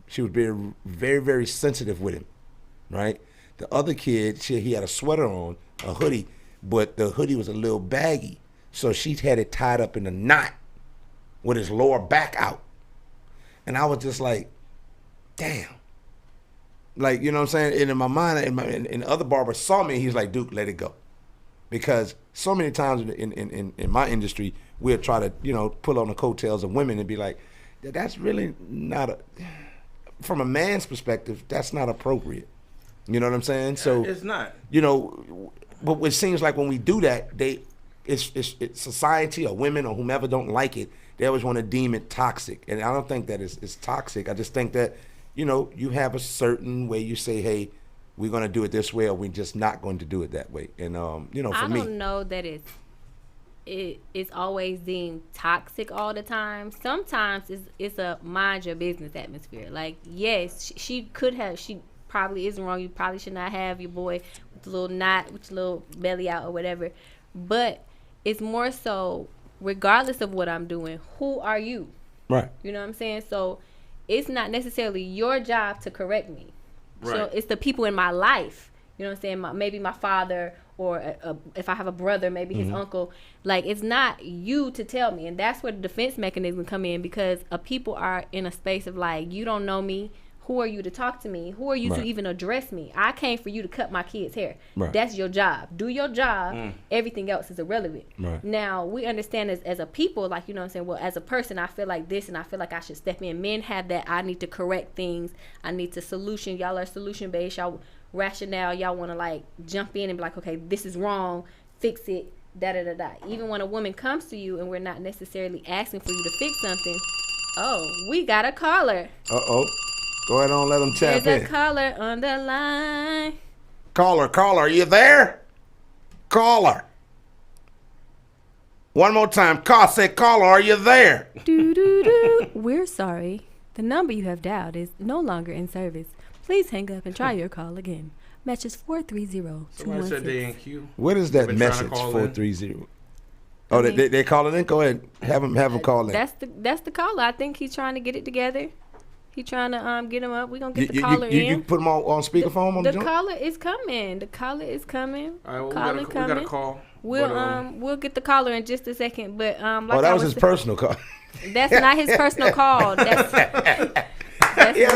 she was very, very, very sensitive with him, right? The other kid, he had a sweater on, a hoodie, but the hoodie was a little baggy. So she had it tied up in a knot with his lower back out. And I was just like, damn. Like, you know what I'm saying? And in my mind, and the other barber saw me, he was like, Duke, let it go. because so many times in my industry, we'll try to, pull on the coattails of women and be like, that's really not from a man's perspective, that's not appropriate. You know what I'm saying? So it's not. But it seems like when we do that, it's society or women or whomever don't like it. They always want to deem it toxic, and I don't think that it's toxic. I just think that you have a certain way you say, hey, we're going to do it this way, or we're just not going to do it that way. And for me, I don't know that it's always deemed toxic all the time. Sometimes it's a mind your business atmosphere. Like, yes, she probably isn't wrong. You probably should not have your boy with a little knot, with your little belly out or whatever. But it's more so, regardless of what I'm doing, who are you? Right. You know what I'm saying? So it's not necessarily your job to correct me. Right. So it's the people in my life. You know what I'm saying? Maybe my father, or if I have a brother, maybe his uncle. Like, it's not you to tell me. And that's where the defense mechanism come in, because people are in a space of like, you don't know me. Who are you to talk to me? Who are you to even address me? I came for you to cut my kid's hair. Right. That's your job. Do your job. Everything else is irrelevant. Right. Now, we understand as a people, like, you know what I'm saying? Well, as a person, I feel like this and I feel like I should step in. Men have that. I need to correct things. I need to solution. Y'all are solution based. Y'all rationale. Y'all want to like jump in and be like, okay, this is wrong. Fix it. Da-da-da-da. Even when a woman comes to you and we're not necessarily asking for you to fix something. Oh, we got a caller. Uh-oh. Go ahead on, let them tap in. There's a caller on the line. Caller, are you there? Caller. One more time. Say, caller, are you there? We're sorry. The number you have dialed is no longer in service. Please hang up and try your call again. Message 430-216. Somebody said they in queue. What is that message, 430? Oh, they calling in? Go ahead. Have them call in. That's the caller. I think he's trying to get it together. He trying to get him up. We gonna get the caller in. You put him on speakerphone on the joint? caller is coming. The caller is coming. All right, we got a call. We'll get the caller in just a second. But that was his personal call. That's not his personal call. That's a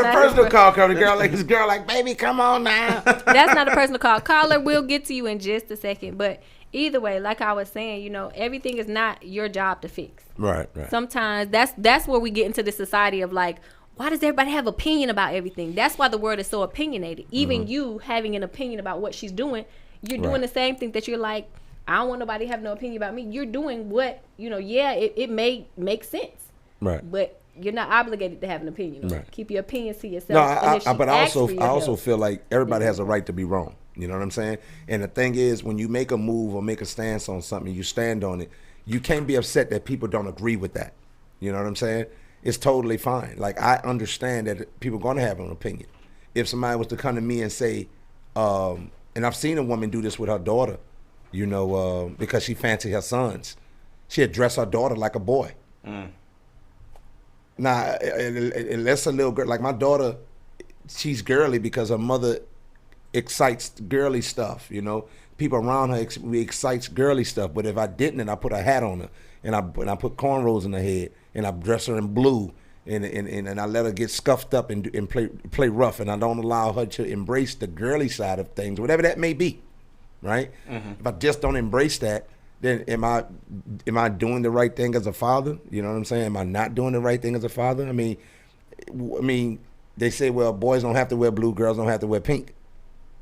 personal call. Come to girl like, baby, come on now. That's not a personal call. Caller, we'll get to you in just a second. But either way, like I was saying, everything is not your job to fix. Right. Sometimes that's where we get into the society of like, why does everybody have opinion about everything? That's why the world is so opinionated. Even you having an opinion about what she's doing, you're doing the same thing that you're like, I don't want nobody to have no opinion about me. You're doing what, it may make sense. Right. But you're not obligated to have an opinion. Right. Keep your opinions to yourself. But I also feel like everybody has a right to be wrong. You know what I'm saying? And the thing is, when you make a move or make a stance on something, you stand on it, you can't be upset that people don't agree with that. You know what I'm saying? It's totally fine. Like, I understand that people are going to have an opinion. If somebody was to come to me and say, and I've seen a woman do this with her daughter, because she fancied her sons. She'd dress her daughter like a boy. Now, unless a little girl, like my daughter, she's girly because her mother excites girly stuff, People around her excites girly stuff. But if I didn't, and I put a hat on her, and I put cornrows in her head, and I dress her in blue, and I let her get scuffed up and play rough, and I don't allow her to embrace the girly side of things, whatever that may be, right? If I just don't embrace that, then am I doing the right thing as a father? You know what I'm saying? Am I not doing the right thing as a father? I mean, they say, well, boys don't have to wear blue, girls don't have to wear pink,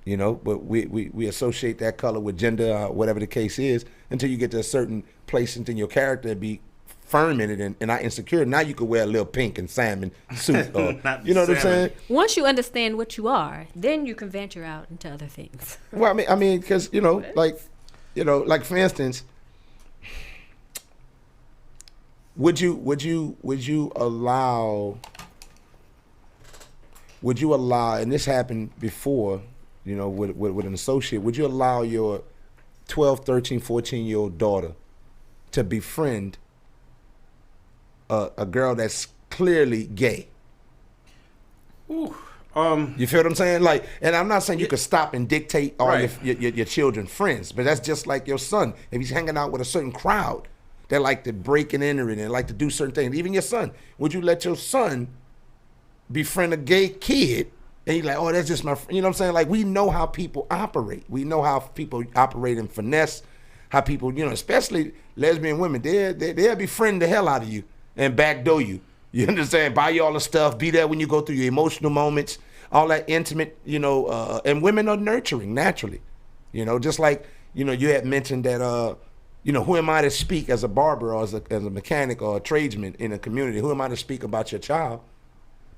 but we associate that color with gender, whatever the case is, until you get to a certain place in your character and be firm in it and not insecure. Now you could wear a little pink and salmon suit. You know what I'm saying? Once you understand what you are, then you can venture out into other things. Well, I mean, because like for instance, would you allow? And this happened before, with an associate. Would you allow your 12, 13, 14-year-old daughter to befriend a girl that's clearly gay? Ooh. You feel what I'm saying? Like, and I'm not saying you could stop and dictate all your children's friends, but that's just like your son. If he's hanging out with a certain crowd that like to break and enter it and like to do certain things, even your son, would you let your son befriend a gay kid? And he's like, oh, that's just my friend. You know what I'm saying? Like, we know how people operate. We know how people operate in finesse. how people, especially lesbian women, they'll befriend the hell out of you and backdoor you. You understand? Buy you all the stuff, be there when you go through your emotional moments, all that intimate, and women are nurturing naturally. Just like, you had mentioned that, who am I to speak as a barber or as a mechanic or a tradesman in a community? Who am I to speak about your child?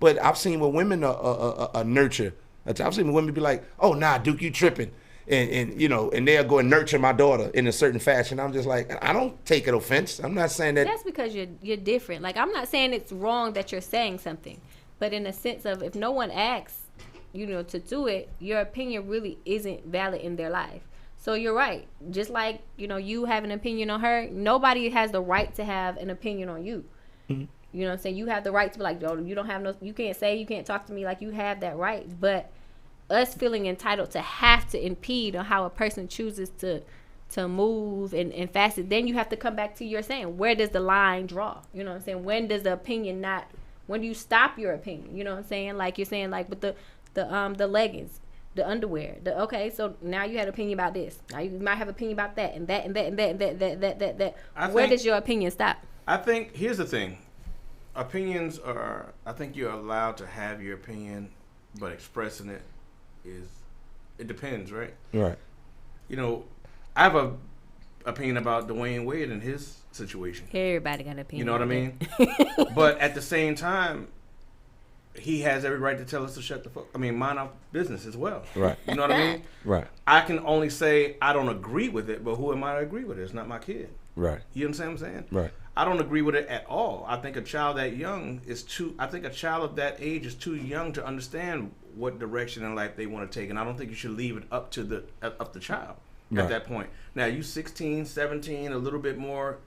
But I've seen where women are nurture. I've seen women be like, oh, nah, Duke, you tripping. And they'll go and nurture my daughter in a certain fashion. I'm just like, I don't take it offense. I'm not saying that. That's because you're different. Like, I'm not saying it's wrong that you're saying something, but in a sense of if no one asks, to do it, your opinion really isn't valid in their life. So you're right. Just like, you have an opinion on her, nobody has the right to have an opinion on you. Mm-hmm. You know what I'm saying? You have the right to be like, yo, you can't talk to me, like, you have that right. But us feeling entitled to have to impede on how a person chooses to move and facet, then you have to come back to your saying, where does the line draw? You know what I'm saying? When does the opinion when do you stop your opinion? You know what I'm saying? Like you're saying, like with the leggings, the underwear, okay, so now you had an opinion about this. Now you might have an opinion about that and that and that and that and that. Where does your opinion stop? I think, here's the thing. Opinions I think you're allowed to have your opinion, but expressing it it depends, right? Right. I have a opinion about Dwayne Wade and his situation. Everybody got an opinion. You know what I mean? But at the same time, he has every right to tell us to shut the fuck. Mind our business as well. Right. You know what I mean? Right. I can only say I don't agree with it, but who am I to agree with it? It's not my kid. Right. You understand what I'm saying? Right. I don't agree with it at all. I think a child that young I think a child of that age is too young to understand what direction in life they want to take, and I don't think you should leave it up to the child at that point. Now, you 16, 17, a little bit more,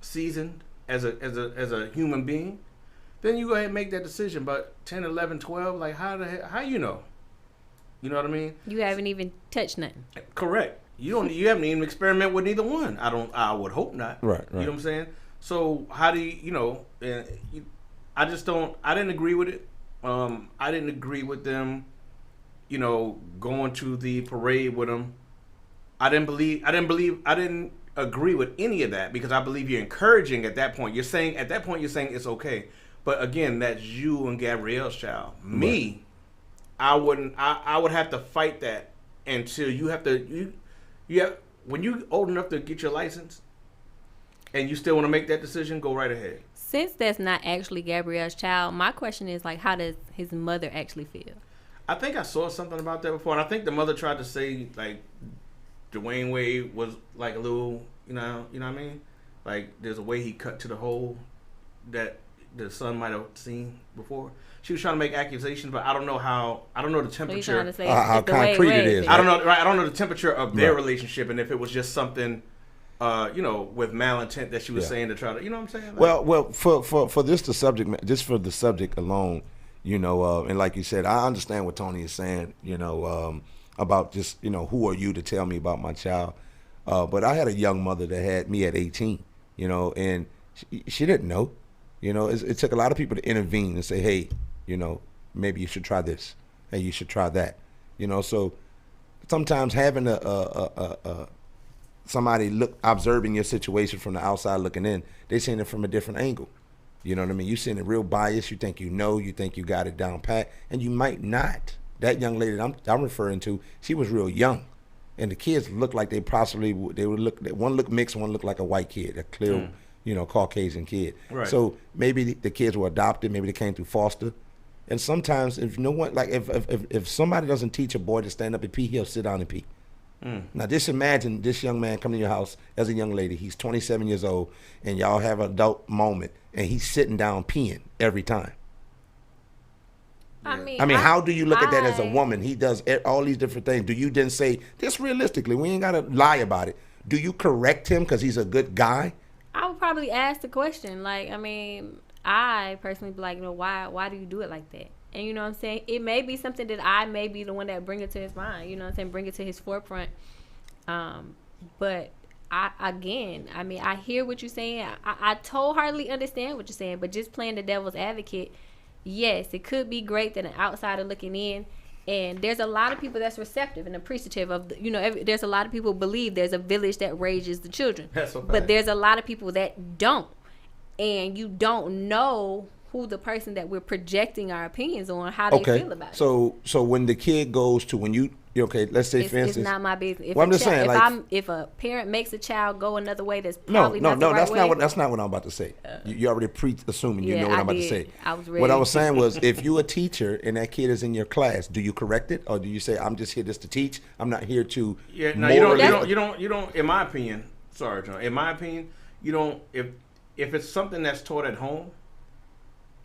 seasoned as a human being, then you go ahead and make that decision. But 10, 11, 12, like how you know? You know what I mean? You haven't even touched nothing. Correct. You haven't even experimented with neither one. I would hope not. Right. You know what I'm saying? So how do I didn't agree with it. I didn't agree with them, going to the parade with them. I didn't agree with any of that, because I believe you're encouraging at that point. You're saying it's okay. But again, that's you and Gabrielle's child. Right. Me, I would have to fight that until when you old enough to get your license and you still want to make that decision, go right ahead. Since that's not actually Gabrielle's child, my question is, like, how does his mother actually feel? I think I saw something about that before, and I think the mother tried to say, like, Dwayne Wade was like a little, you know what I mean? Like, there's a way he cut to the hole that the son might have seen before. She was trying to make accusations, but I don't know the temperature. So you're trying to say how concrete it is. I don't know, right? I don't know the temperature of their relationship, and if it was just something, with malintent that she was saying to try to, you know what I'm saying? Like, well, for this the subject, just for the subject alone, and like you said, I understand what Tony is saying, about just, who are you to tell me about my child? But I had a young mother that had me at 18, and she didn't know. It took a lot of people to intervene and say, hey, maybe you should try this. Hey, you should try that. So sometimes having somebody observing your situation from the outside looking in, they seeing it from a different angle. You know what I mean? You seeing it real biased. You think you think you got it down pat, and you might not. That young lady that I'm referring to, she was real young, and the kids looked like one looked mixed, one looked like a white kid, a clear, Caucasian kid. Right. So maybe the kids were adopted, maybe they came through foster, and sometimes if no one, like if somebody doesn't teach a boy to stand up and pee, he'll sit down and pee. Now just imagine this young man coming to your house as a young lady. He's 27 years old, and y'all have an adult moment, and he's sitting down peeing every time. I mean, how do you look at that as a woman? He does all these different things. Do you then say, this realistically, we ain't got to lie about it. Do you correct him because he's a good guy? I would probably ask the question. Like, I personally be like, why do you do it like that? And you know what I'm saying? It may be something that I may be the one that bring it to his mind. You know what I'm saying? Bring it to his forefront. But I hear what you're saying. I wholeheartedly understand what you're saying. But just playing the devil's advocate, yes, it could be great that an outsider looking in And there's a lot of people that's receptive and appreciative of, there's a lot of people believe there's a village that raises the children. That's so bad. But there's a lot of people that don't. And you don't know who the person that we're projecting our opinions on, how they feel about it. So when the kid goes to, let's say for instance. It's not my business. I'm just saying, if a parent makes a child go another way, that's probably not the right that's way. that's not what I'm about to say. You already pre-assuming you know what I'm about to say. I was ready. What I was saying was, if you're a teacher and that kid is in your class, do you correct it, or do you say, I'm just here just to teach? I'm not here to. Yeah, no, you don't. In my opinion, sorry, John. In my opinion, you don't. If it's something that's taught at home,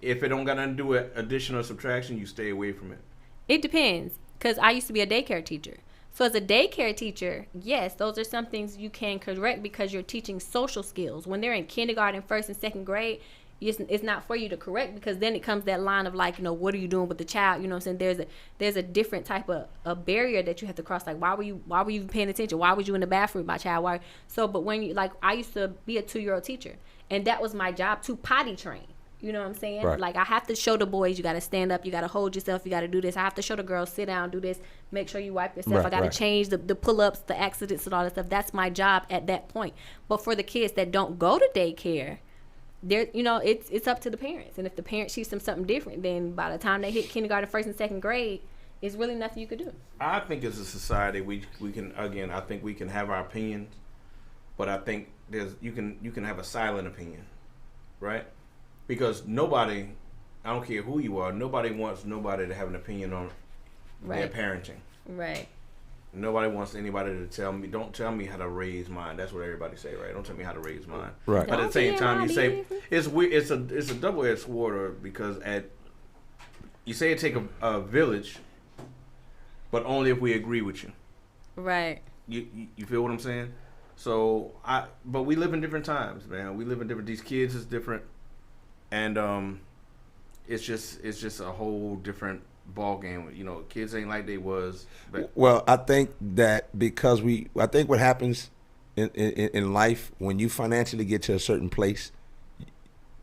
if it don't got nothing to do with addition or subtraction, you stay away from it. It depends, because I used to be a daycare teacher. So as a daycare teacher, yes, those are some things you can correct because you're teaching social skills. When they're in kindergarten, first and second grade, it's not for you to correct, because then it comes that line of like, what are you doing with the child? You know what I'm saying? There's a different type of a barrier that you have to cross. Like, why were you paying attention? Why was you in the bathroom, my child? Why? So, but when you, like, I used to be a 2-year-old teacher, and that was my job, to potty train. You know what I'm saying? Right. Like, I have to show the boys, you got to stand up, you got to hold yourself, you got to do this. I have to show the girls, sit down, do this, make sure you wipe yourself. Right, I got to change the pull-ups, the accidents, and all that stuff. That's my job at that point. But for the kids that don't go to daycare, it's up to the parents. And if the parents teach them something different, then by the time they hit kindergarten, first and second grade, it's really nothing you could do. I think as a society, we can, again, I think we can have our opinions, but I think you can have a silent opinion, right? Because nobody, I don't care who you are, nobody wants nobody to have an opinion on their parenting. Right. Nobody wants anybody to tell me, don't tell me how to raise mine. That's what everybody say, right? Don't tell me how to raise mine. Right. But at the same time, you say, it's weird, it's a double-edged sword, because you say it take a village, but only if we agree with you. Right. You feel what I'm saying? So but we live in different times, man. We live in different. These kids is different, and it's just a whole different ball game. Kids ain't like they was. Well, I think that because I think what happens in life, when you financially get to a certain place,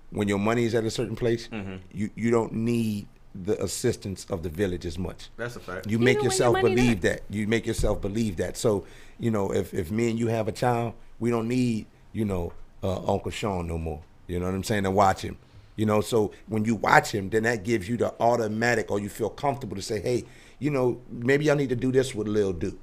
when your money is at a certain place, you don't need the assistance of the village as much. That's a fact. You make yourself believe that. You make yourself believe that. So, if me and you have a child, we don't need, Uncle Sean no more. You know what I'm saying? To watch him. So when you watch him, then that gives you the automatic, or you feel comfortable to say, hey, maybe I need to do this with Lil Duke.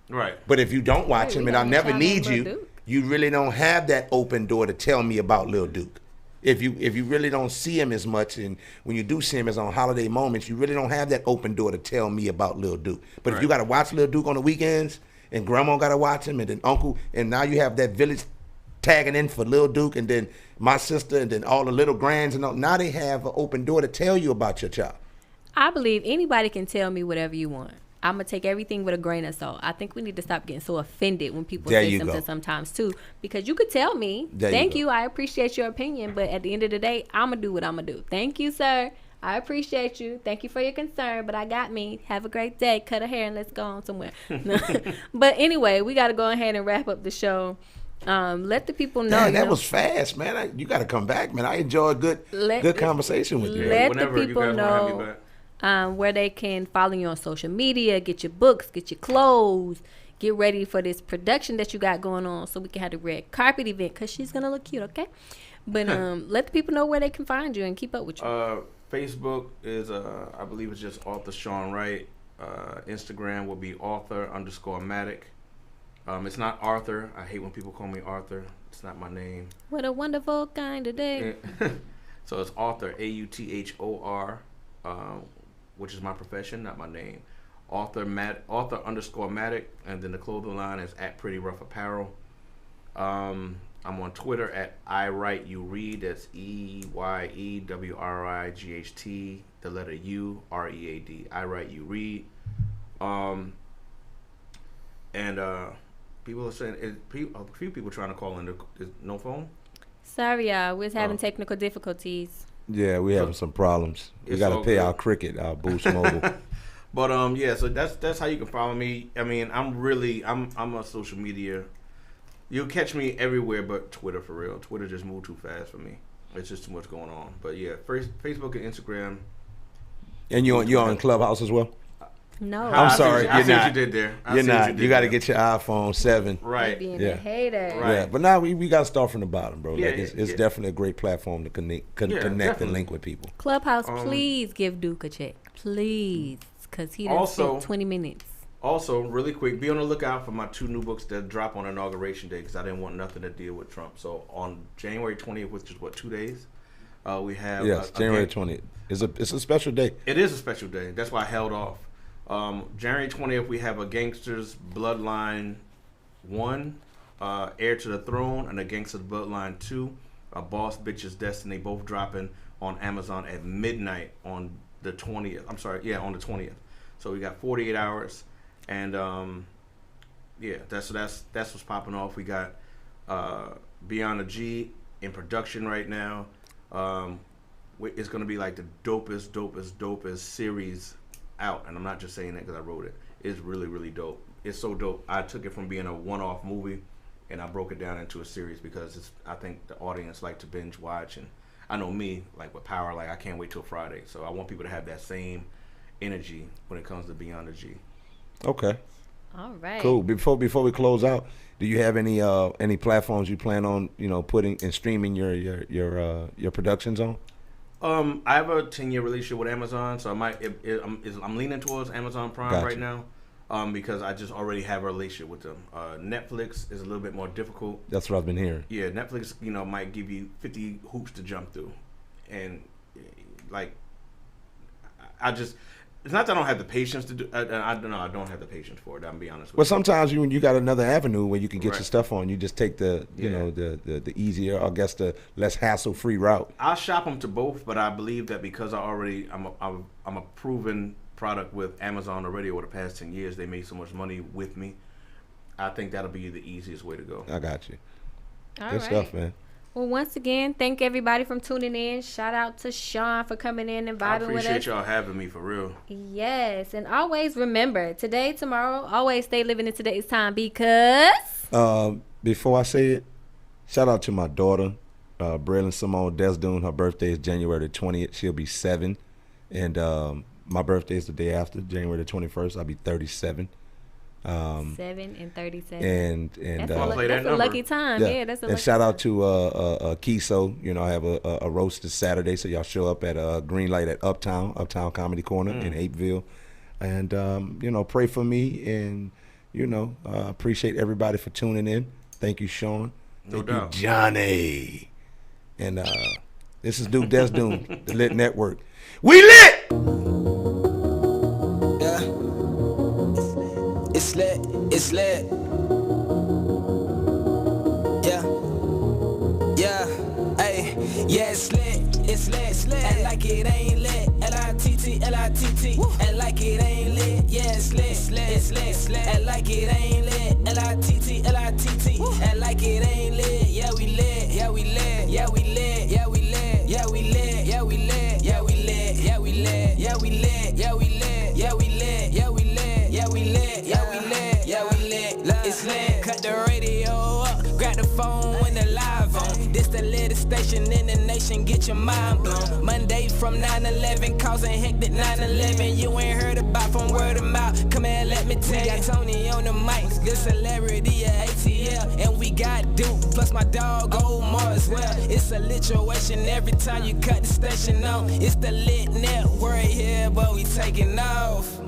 Right. But if you don't watch him and I never need you, you really don't have that open door to tell me about Lil Duke. If you really don't see him as much, and when you do see him as on holiday moments, you really don't have that open door to tell me about Lil Duke. But if you got to watch Lil Duke on the weekends, and Grandma got to watch him, and then Uncle, and now you have that village tagging in for Lil Duke, and then my sister, and then all the little grands, and all, now they have an open door to tell you about your child. I believe anybody can tell me whatever you want. I'm going to take everything with a grain of salt. I think we need to stop getting so offended when people say something sometimes too. Because you could tell me, thank you, I appreciate your opinion, but at the end of the day, I'm going to do what I'm going to do. Thank you, sir. I appreciate you. Thank you for your concern, but I got me. Have a great day. Cut a hair and let's go on somewhere. But anyway, we got to go ahead and wrap up the show. Let the people know. Damn, that was fast, man. You got to come back, man. I enjoyed good conversation with you. Let the people know where they can follow you on social media, get your books, get your clothes, get ready for this production that you got going on, so we can have the red carpet event, because she's going to look cute, okay? But let the people know where they can find you and keep up with you. Facebook is, I believe it's just author Sean Wright. Instagram will be author_matic. It's not Arthur. I hate when people call me Arthur. It's not my name. What a wonderful kind of day. So it's author, AUTHOR, which is my profession, not my name. Author_matic, and then the clothing line is @PrettyRoughApparel. I'm on Twitter @IWriteYouRead. That's EYEWRIGHT, the letter UREAD. I write you read. And people are saying, a few people trying to call in. There's no phone? Sorry, y'all. We're having technical difficulties. Yeah, we're having some problems. We got to pay our Cricket, our Boost Mobile. But yeah, so that's how you can follow me. I mean, I'm a social media. You'll catch me everywhere but Twitter, for real. Twitter just moved too fast for me. It's just too much going on. But yeah, Facebook and Instagram. And you're on Clubhouse as well? No. I'm sorry, I you're see what not. you did there. I You're see what not. you did You got to there. get your iPhone 7. Right. Being Yeah. a hater. Right. Yeah, but now we got to start from the bottom, bro. Yeah, Like it's yeah. definitely a great platform to connect definitely. and link with people. Clubhouse, please give Duke a check. Please. Because he done Also- spent 20 minutes. Also, really quick, be on the lookout for my 2 new books that drop on Inauguration Day because I didn't want nothing to deal with Trump. So on January 20th, which is 2 days, we have Yes, January 20th. It's a special day. It is a special day. That's why I held off. January 20th, we have a Gangster's Bloodline 1, Heir to the Throne, and a Gangster's Bloodline 2, a Boss Bitch's Destiny, both dropping on Amazon at midnight on the 20th. On the 20th. So we got 48 hours, and that's what's popping off. We got Beyond the G in production right now. It's gonna be like the dopest series out, and I'm not just saying that because I wrote it. It's really, really dope. It's so dope. I took it from being a one-off movie, and I broke it down into a series because I think the audience like to binge watch, and I know me, like with Power, like I can't wait till Friday. So I want people to have that same energy when it comes to Beyond the G. Okay. All right. Cool. Before we close out, do you have any platforms you plan on putting and streaming your productions on? I have a 10-year relationship with Amazon, so I'm leaning towards Amazon Prime Gotcha. right now, because I just already have a relationship with them. Netflix is a little bit more difficult. That's what I've been hearing. Yeah, Netflix, might give you 50 hoops to jump through, and like, it's not that I don't have the patience to do. I don't have the patience for it. I'm be honest with you. Well, sometimes when you got another avenue where you can get Right. your stuff on, you just take the the easier, I guess, the less hassle-free route. I'll shop them to both, but I believe that because I'm a proven product with Amazon already over the past 10 years. They made so much money with me. I think that'll be the easiest way to go. I got you. All Good right. stuff, man. Well, once again, thank everybody from tuning in. Shout out to Sean for coming in and I vibing with us. appreciate y'all having me for real. Yes, and always remember, today, tomorrow, always stay living in today's time because... Before I say it, shout out to my daughter, Braylon Simone Dune. Her birthday is January 20th. She'll be 7. And my birthday is the day after, January 21st. I'll be 37. 7 and 37. And that's a lucky time. Yeah, that's a lucky shout out time. to Kiso. I have a roast this Saturday, so y'all show up at Green Light at Uptown Comedy Corner in Apeville. And pray for me, and appreciate everybody for tuning in. Thank you, Sean. Thank you, Johnny. And this is Duke Dune, the Lit Network. We lit! It's lit, it's lit. Yeah, hey, yeah, it's lit, it's lit, it's lit. And like it ain't lit, L.I.T.T, L.I.T.T. And like it ain't lit, yeah, it's lit, it's lit, it's lit, it's lit. And like it ain't lit, L.I.T.T, L.I.T.T. And like it ain't lit, yeah, we lit, yeah, we lit, yeah, we lit, yeah, we lit, yeah, we lit, yeah, we lit, yeah, we lit, yeah, we lit, yeah, we lit, yeah, we lit, yeah, we lit, yeah, we lit, yeah, we lit, yeah, we lit, yeah, we lit, it's lit. Cut the radio up, grab the phone when the live on. This the latest station in the nation, get your mind blown. Monday from 9/11, causing hectic 9/11. You ain't heard about from word of mouth. Come here, let me tell you. Got Tony on the mics, the CelebrityATL, and we got Duke, plus my dog Omar as well. It's a lituation every time you cut the station on. It's the Lit Network here, but we taking off.